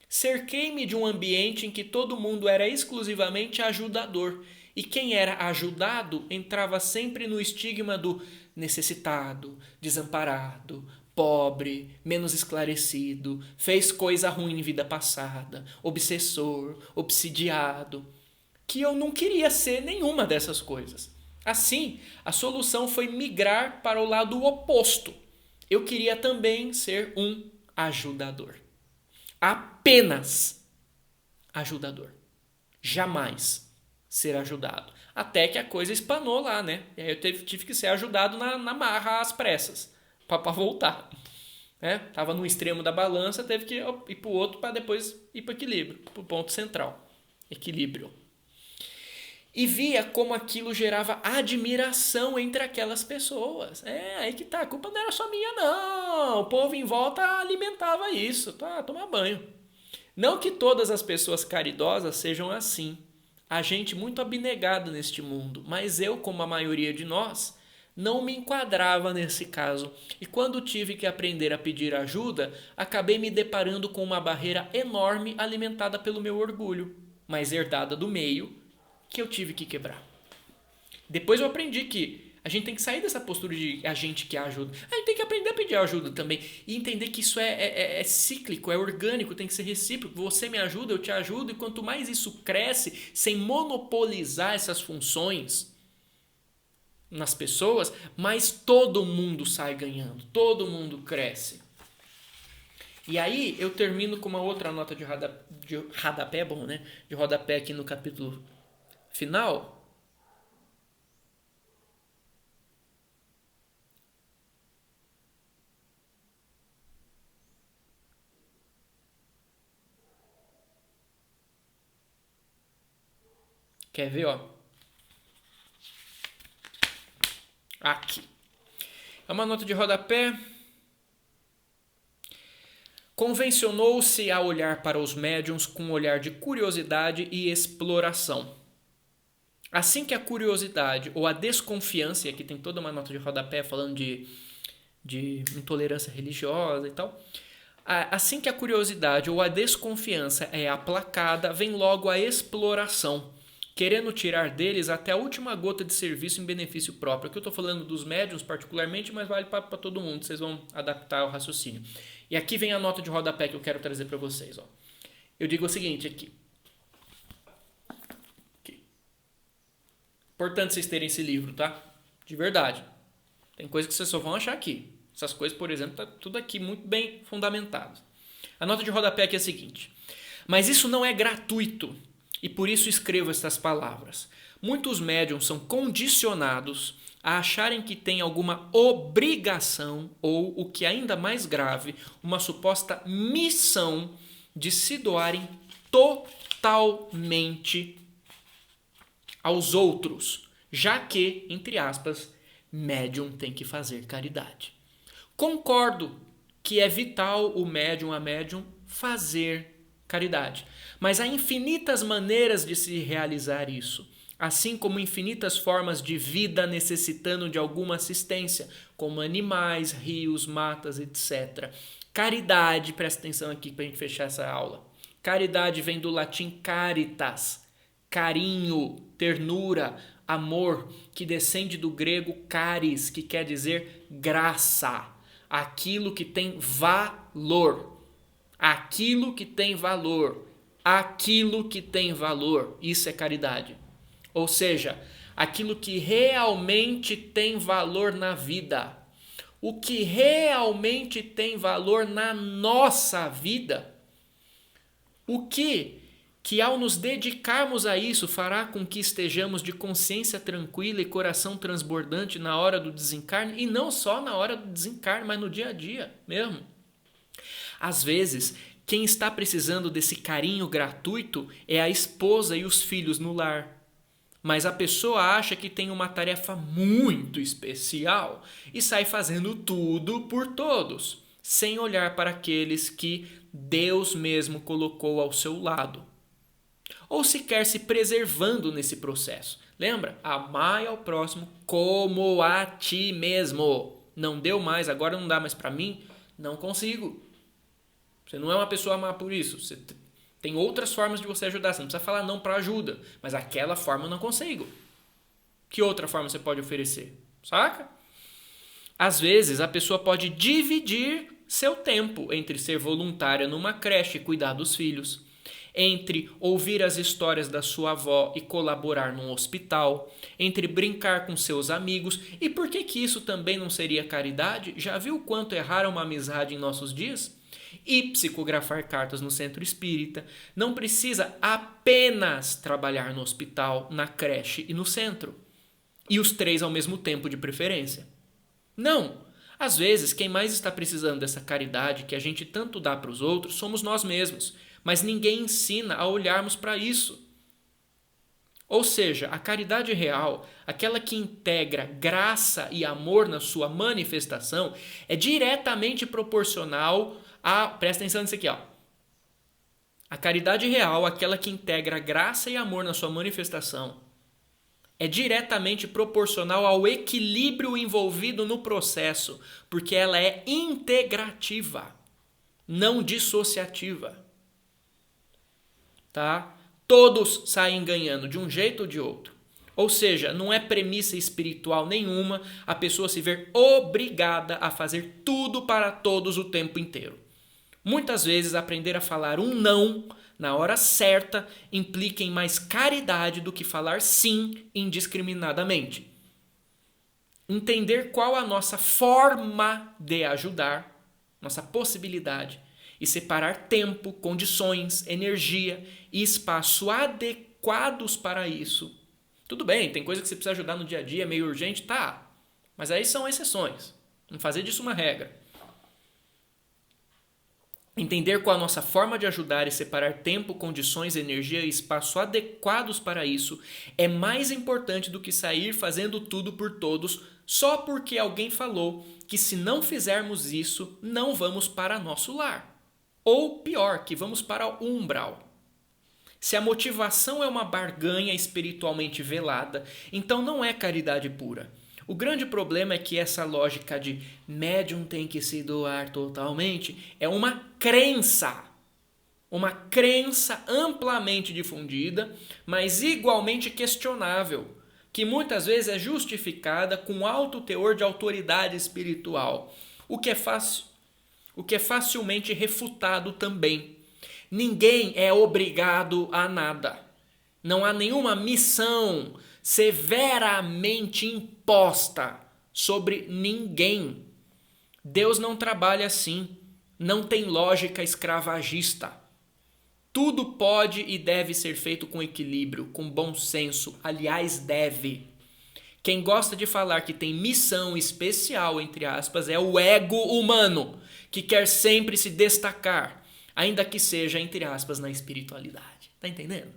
Cerquei-me de um ambiente em que todo mundo era exclusivamente ajudador e quem era ajudado entrava sempre no estigma do necessitado, desamparado, pobre, menos esclarecido, fez coisa ruim em vida passada, obsessor, obsidiado, que eu não queria ser nenhuma dessas coisas. Assim, a solução foi migrar para o lado oposto. Eu queria também ser um ajudador. Apenas ajudador. Jamais ser ajudado. Até que a coisa espanou lá, né? E aí eu tive que ser ajudado na marra às pressas. Para voltar. Tava no extremo da balança, teve que ir para o outro para depois ir para o equilíbrio. Para o ponto central. Equilíbrio. E via como aquilo gerava admiração entre aquelas pessoas. Aí que tá, a culpa não era só minha não. O povo em volta alimentava isso, tomar banho. Não que todas as pessoas caridosas sejam assim. Há gente muito abnegada neste mundo, mas eu, como a maioria de nós, não me enquadrava nesse caso. E quando tive que aprender a pedir ajuda, acabei me deparando com uma barreira enorme alimentada pelo meu orgulho, mas herdada do meio, que eu tive que quebrar. Depois eu aprendi que a gente tem que sair dessa postura de a gente que ajuda. A gente tem que aprender a pedir ajuda também. E entender que isso é cíclico, é orgânico, tem que ser recíproco. Você me ajuda, eu te ajudo. E quanto mais isso cresce, sem monopolizar essas funções nas pessoas, mais todo mundo sai ganhando. Todo mundo cresce. E aí eu termino com uma outra nota de rodapé, bom, né? De rodapé aqui no capítulo final. Quer ver, ó? Aqui. É uma nota de rodapé. Convencionou-se a olhar para os médiuns com um olhar de curiosidade e exploração. Assim que a curiosidade ou a desconfiança, e aqui tem toda uma nota de rodapé falando de intolerância religiosa e tal. Assim que a curiosidade ou a desconfiança é aplacada, vem logo a exploração, querendo tirar deles até a última gota de serviço em benefício próprio. Aqui eu estou falando dos médiuns particularmente, mas vale para todo mundo, vocês vão adaptar o raciocínio. E aqui vem a nota de rodapé que eu quero trazer para vocês. Ó. Eu digo o seguinte aqui. Importante vocês terem esse livro, tá? De verdade. Tem coisas que vocês só vão achar aqui. Essas coisas, por exemplo, tá tudo aqui muito bem fundamentado. A nota de rodapé aqui é a seguinte. Mas isso não é gratuito. E por isso escrevo estas palavras. Muitos médiums são condicionados a acharem que têm alguma obrigação ou, o que é ainda mais grave, uma suposta missão de se doarem totalmente aos outros, já que, entre aspas, médium tem que fazer caridade. Concordo que é vital o médium, a médium, fazer caridade. Mas há infinitas maneiras de se realizar isso, assim como infinitas formas de vida necessitando de alguma assistência, como animais, rios, matas, etc. Caridade, presta atenção aqui para a gente fechar essa aula. Caridade vem do latim caritas, carinho, ternura, amor, que descende do grego caris, que quer dizer graça, aquilo que tem valor. Aquilo que tem valor. Aquilo que tem valor. Isso é caridade. Ou seja, aquilo que realmente tem valor na vida. O que realmente tem valor na nossa vida. O que ao nos dedicarmos a isso fará com que estejamos de consciência tranquila e coração transbordante na hora do desencarne, e não só na hora do desencarne, mas no dia a dia mesmo. Às vezes, quem está precisando desse carinho gratuito é a esposa e os filhos no lar. Mas a pessoa acha que tem uma tarefa muito especial e sai fazendo tudo por todos, sem olhar para aqueles que Deus mesmo colocou ao seu lado. Ou sequer se preservando nesse processo. Lembra? Amai ao próximo como a ti mesmo. Não deu mais, agora não dá mais para mim? Não consigo. Você não é uma pessoa má por isso. Você tem outras formas de você ajudar. Você não precisa falar não para ajuda. Mas aquela forma eu não consigo. Que outra forma você pode oferecer? Saca? Às vezes a pessoa pode dividir seu tempo entre ser voluntária numa creche e cuidar dos filhos, entre ouvir as histórias da sua avó e colaborar num hospital, entre brincar com seus amigos. E por que isso também não seria caridade? Já viu o quanto é rara uma amizade em nossos dias? E psicografar cartas no centro espírita. Não precisa apenas trabalhar no hospital, na creche e no centro. E os três ao mesmo tempo de preferência. Não! Às vezes, quem mais está precisando dessa caridade que a gente tanto dá para os outros somos nós mesmos. Mas ninguém ensina a olharmos para isso. Ou seja, a caridade real, aquela que integra graça e amor na sua manifestação, é diretamente proporcional a... Presta atenção nisso aqui, ó. A caridade real, aquela que integra graça e amor na sua manifestação, é diretamente proporcional ao equilíbrio envolvido no processo, porque ela é integrativa, não dissociativa. Tá? Todos saem ganhando de um jeito ou de outro. Ou seja, não é premissa espiritual nenhuma a pessoa se ver obrigada a fazer tudo para todos o tempo inteiro. Muitas vezes aprender a falar um não na hora certa implica em mais caridade do que falar sim indiscriminadamente. Entender qual a nossa forma de ajudar, nossa possibilidade, e separar tempo, condições, energia e espaço adequados para isso. Tudo bem, tem coisa que você precisa ajudar no dia a dia, é meio urgente, tá. Mas aí são exceções. Não fazer disso uma regra. Entender qual a nossa forma de ajudar e separar tempo, condições, energia e espaço adequados para isso é mais importante do que sair fazendo tudo por todos só porque alguém falou que se não fizermos isso, não vamos para nosso lar. Ou pior, que vamos para o umbral. Se a motivação é uma barganha espiritualmente velada, então não é caridade pura. O grande problema é que essa lógica de médium tem que se doar totalmente é uma crença. uma crença amplamente difundida, mas igualmente questionável, que muitas vezes é justificada com alto teor de autoridade espiritual, o que é facilmente refutado também. Ninguém é obrigado a nada. Não há nenhuma missão severamente imposta sobre ninguém. Deus não trabalha assim. Não tem lógica escravagista. Tudo pode e deve ser feito com equilíbrio, com bom senso. Aliás, deve. Quem gosta de falar que tem missão especial, entre aspas, é o ego humano, que quer sempre se destacar, ainda que seja, entre aspas, na espiritualidade. Tá entendendo?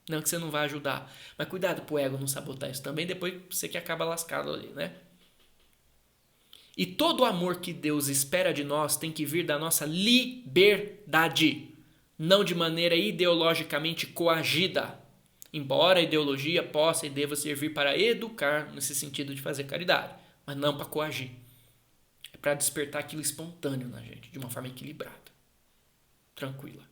Não que você não vai ajudar, mas cuidado pro ego não sabotar isso também, depois você que acaba lascado ali, né? E todo o amor que Deus espera de nós tem que vir da nossa liberdade, não de maneira ideologicamente coagida. Embora a ideologia possa e deva servir para educar, nesse sentido de fazer caridade, mas não para coagir. É para despertar aquilo espontâneo na gente, de uma forma equilibrada, tranquila.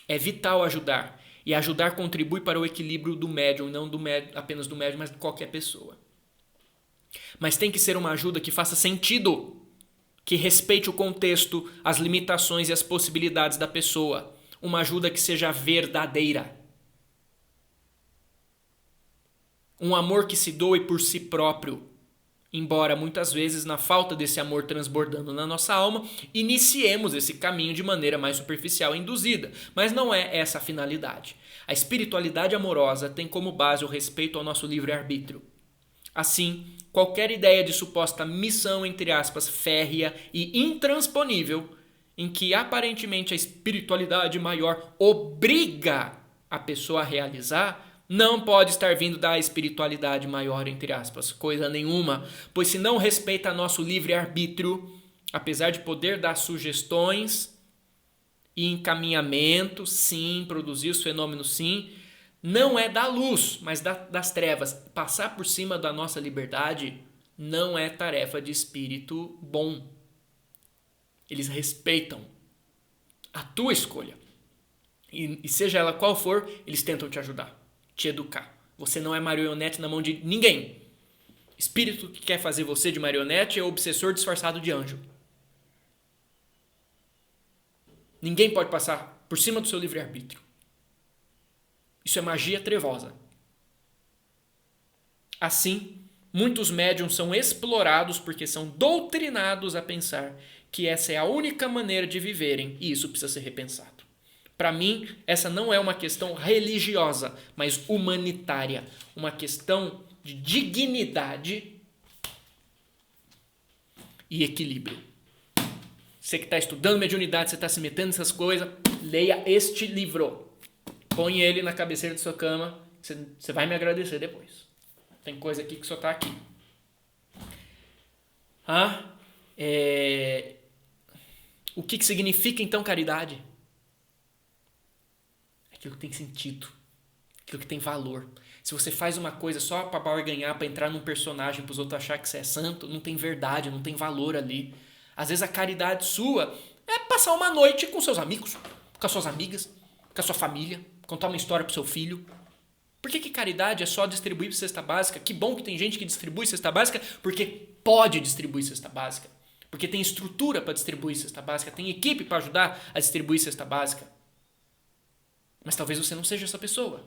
É vital ajudar, e ajudar contribui para o equilíbrio do médium, não apenas do médium, mas de qualquer pessoa. Mas tem que ser uma ajuda que faça sentido, que respeite o contexto, as limitações e as possibilidades da pessoa. Uma ajuda que seja verdadeira. Um amor que se doe por si próprio. Embora muitas vezes, na falta desse amor transbordando na nossa alma, iniciemos esse caminho de maneira mais superficial e induzida. Mas não é essa a finalidade. A espiritualidade amorosa tem como base o respeito ao nosso livre-arbítrio. Assim, qualquer ideia de suposta missão, entre aspas, férrea e intransponível, em que aparentemente a espiritualidade maior obriga a pessoa a realizar, não pode estar vindo da espiritualidade maior, entre aspas, coisa nenhuma, pois se não respeita nosso livre-arbítrio, apesar de poder dar sugestões e encaminhamento, sim, produzir os fenômenos, sim, não é da luz, mas das trevas. Passar por cima da nossa liberdade não é tarefa de espírito bom. Eles respeitam a tua escolha. E seja ela qual for, eles tentam te ajudar, te educar. Você não é marionete na mão de ninguém. Espírito que quer fazer você de marionete é o obsessor disfarçado de anjo. Ninguém pode passar por cima do seu livre-arbítrio. Isso é magia trevosa. Assim, muitos médiuns são explorados porque são doutrinados a pensar que essa é a única maneira de viverem e isso precisa ser repensado. Para mim, essa não é uma questão religiosa, mas humanitária. Uma questão de dignidade e equilíbrio. Você que está estudando mediunidade, você está se metendo nessas coisas, leia este livro. Põe ele na cabeceira da sua cama, você vai me agradecer depois. Tem coisa aqui que só está aqui. O que significa então caridade? Aquilo que tem sentido, aquilo que tem valor. Se você faz uma coisa só para barganhar, para entrar num personagem, para os outros achar que você é santo, não tem verdade, não tem valor ali. Às vezes a caridade sua é passar uma noite com seus amigos, com as suas amigas, com a sua família, contar uma história pro seu filho. Por que caridade é só distribuir cesta básica? Que bom que tem gente que distribui cesta básica, porque pode distribuir cesta básica. Porque tem estrutura para distribuir cesta básica, tem equipe para ajudar a distribuir cesta básica. Mas talvez você não seja essa pessoa.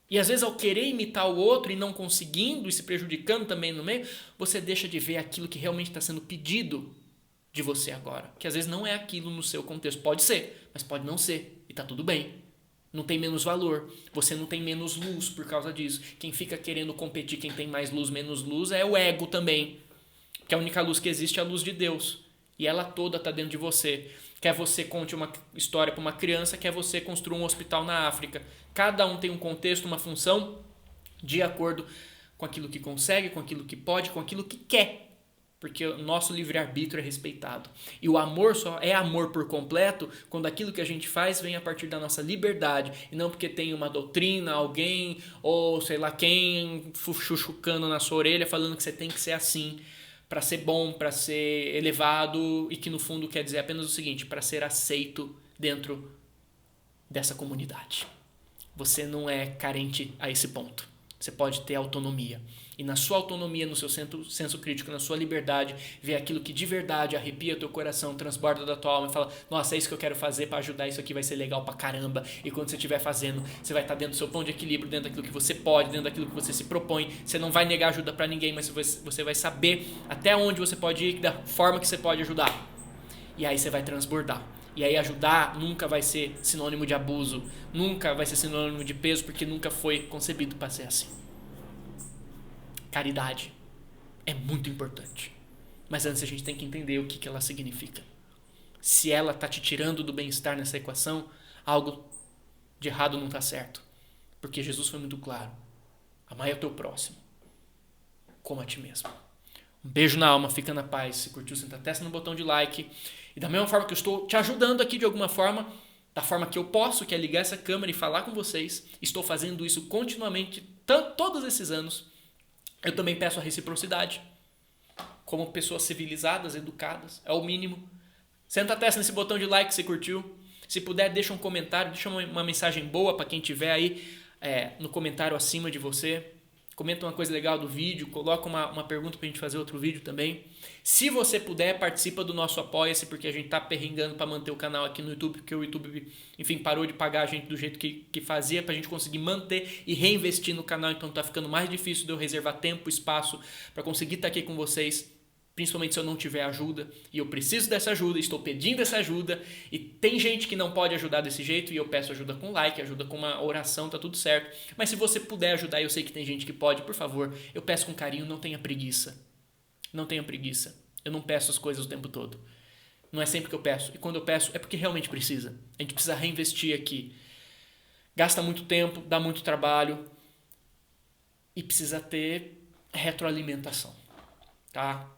E às vezes ao querer imitar o outro e não conseguindo e se prejudicando também no meio, você deixa de ver aquilo que realmente está sendo pedido de você agora. Que às vezes não é aquilo no seu contexto. Pode ser, mas pode não ser. E tá tudo bem. Não tem menos valor. Você não tem menos luz por causa disso. Quem fica querendo competir, quem tem mais luz, menos luz, é o ego também. Que a única luz que existe é a luz de Deus. E ela toda está dentro de você. Quer você conte uma história para uma criança, quer você construa um hospital na África. Cada um tem um contexto, uma função, de acordo com aquilo que consegue, com aquilo que pode, com aquilo que quer. Porque o nosso livre-arbítrio é respeitado. E o amor só é amor por completo quando aquilo que a gente faz vem a partir da nossa liberdade. E não porque tem uma doutrina, alguém, ou sei lá quem, chuchucando na sua orelha, falando que você tem que ser assim, para ser bom, para ser elevado, e que no fundo quer dizer apenas o seguinte, para ser aceito dentro dessa comunidade. Você não é carente a esse ponto. Você pode ter autonomia. E na sua autonomia, no seu senso crítico, na sua liberdade, ver aquilo que de verdade arrepia teu coração, transborda da tua alma e fala, nossa, é isso que eu quero fazer para ajudar, isso aqui vai ser legal pra caramba. E quando você estiver fazendo, você vai estar dentro do seu ponto de equilíbrio, dentro daquilo que você pode, dentro daquilo que você se propõe. Você não vai negar ajuda para ninguém, mas você vai saber até onde você pode ir, da forma que você pode ajudar. E aí você vai transbordar. E aí ajudar nunca vai ser sinônimo de abuso, nunca vai ser sinônimo de peso, porque nunca foi concebido para ser assim. Caridade é muito importante. Mas antes a gente tem que entender o que ela significa. Se ela está te tirando do bem-estar nessa equação, algo de errado não está certo. Porque Jesus foi muito claro. Amai o teu próximo como a ti mesmo. Um beijo na alma, fica na paz. Se curtiu, senta a testa no botão de like. E da mesma forma que eu estou te ajudando aqui de alguma forma, da forma que eu posso, que é ligar essa câmera e falar com vocês, estou fazendo isso continuamente todos esses anos. Eu também peço a reciprocidade. Como pessoas civilizadas, educadas, é o mínimo. Senta a testa nesse botão de like se curtiu. Se puder, deixa um comentário, deixa uma mensagem boa para quem tiver aí no comentário acima de você. Comenta uma coisa legal do vídeo, coloca uma pergunta pra gente fazer outro vídeo também. Se você puder, participa do nosso Apoia-se, porque a gente tá perrengando para manter o canal aqui no YouTube, porque o YouTube, enfim, parou de pagar a gente do jeito que fazia, pra gente conseguir manter e reinvestir no canal, então tá ficando mais difícil de eu reservar tempo, espaço para conseguir estar aqui com vocês, principalmente se eu não tiver ajuda, e eu preciso dessa ajuda, estou pedindo essa ajuda, e tem gente que não pode ajudar desse jeito, e eu peço ajuda com like, ajuda com uma oração, tá tudo certo. Mas se você puder ajudar, eu sei que tem gente que pode, por favor, eu peço com carinho, não tenha preguiça. Não tenha preguiça. Eu não peço as coisas o tempo todo. Não é sempre que eu peço, e quando eu peço é porque realmente precisa. A gente precisa reinvestir aqui. Gasta muito tempo, dá muito trabalho, e precisa ter retroalimentação, tá?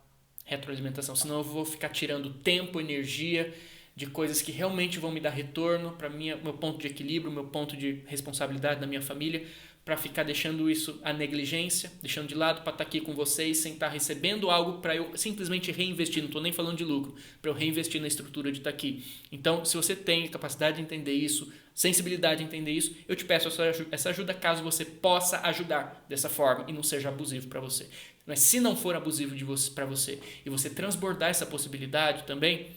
Retroalimentação, senão eu vou ficar tirando tempo, energia de coisas que realmente vão me dar retorno para meu ponto de equilíbrio, meu ponto de responsabilidade na minha família, para ficar deixando isso à negligência, deixando de lado para estar aqui com vocês sem estar recebendo algo para eu simplesmente reinvestir, não estou nem falando de lucro, para eu reinvestir na estrutura de estar aqui. Então, se você tem capacidade de entender isso, sensibilidade de entender isso, eu te peço essa ajuda caso você possa ajudar dessa forma e não seja abusivo para você. Mas se não for abusivo para você e você transbordar essa possibilidade também,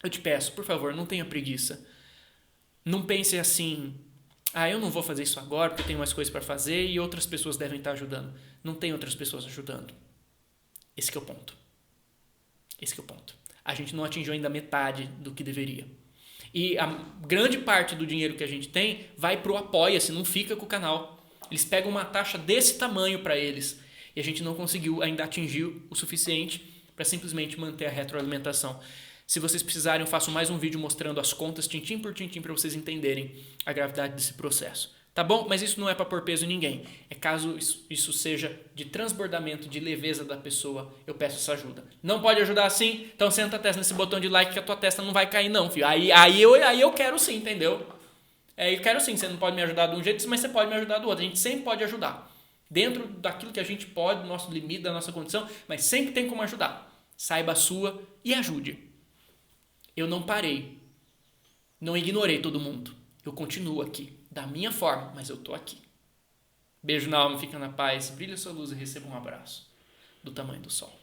eu te peço, por favor, não tenha preguiça. Não pense assim, eu não vou fazer isso agora porque eu tenho mais coisas para fazer e outras pessoas devem estar ajudando. Não tem outras pessoas ajudando. Esse que é o ponto. Esse que é o ponto. A gente não atingiu ainda metade do que deveria. E a grande parte do dinheiro que a gente tem vai pro Apoia-se, não fica com o canal. Eles pegam uma taxa desse tamanho para eles. E a gente não conseguiu ainda atingir o suficiente para simplesmente manter a retroalimentação. Se vocês precisarem, eu faço mais um vídeo mostrando as contas tintim por tintim para vocês entenderem a gravidade desse processo. Tá bom? Mas isso não é para pôr peso em ninguém. É caso isso seja de transbordamento, de leveza da pessoa, eu peço essa ajuda. Não pode ajudar assim? Então senta a testa nesse botão de like que a tua testa não vai cair não, filho. Aí eu quero sim, entendeu? Eu quero sim, você não pode me ajudar de um jeito, mas você pode me ajudar do outro. A gente sempre pode ajudar. Dentro daquilo que a gente pode, do nosso limite, da nossa condição, mas sempre tem como ajudar. Saiba a sua e ajude. Eu não parei, não ignorei todo mundo. Eu continuo aqui, da minha forma, mas eu tô aqui. Beijo na alma, fica na paz, brilha sua luz e receba um abraço do tamanho do sol.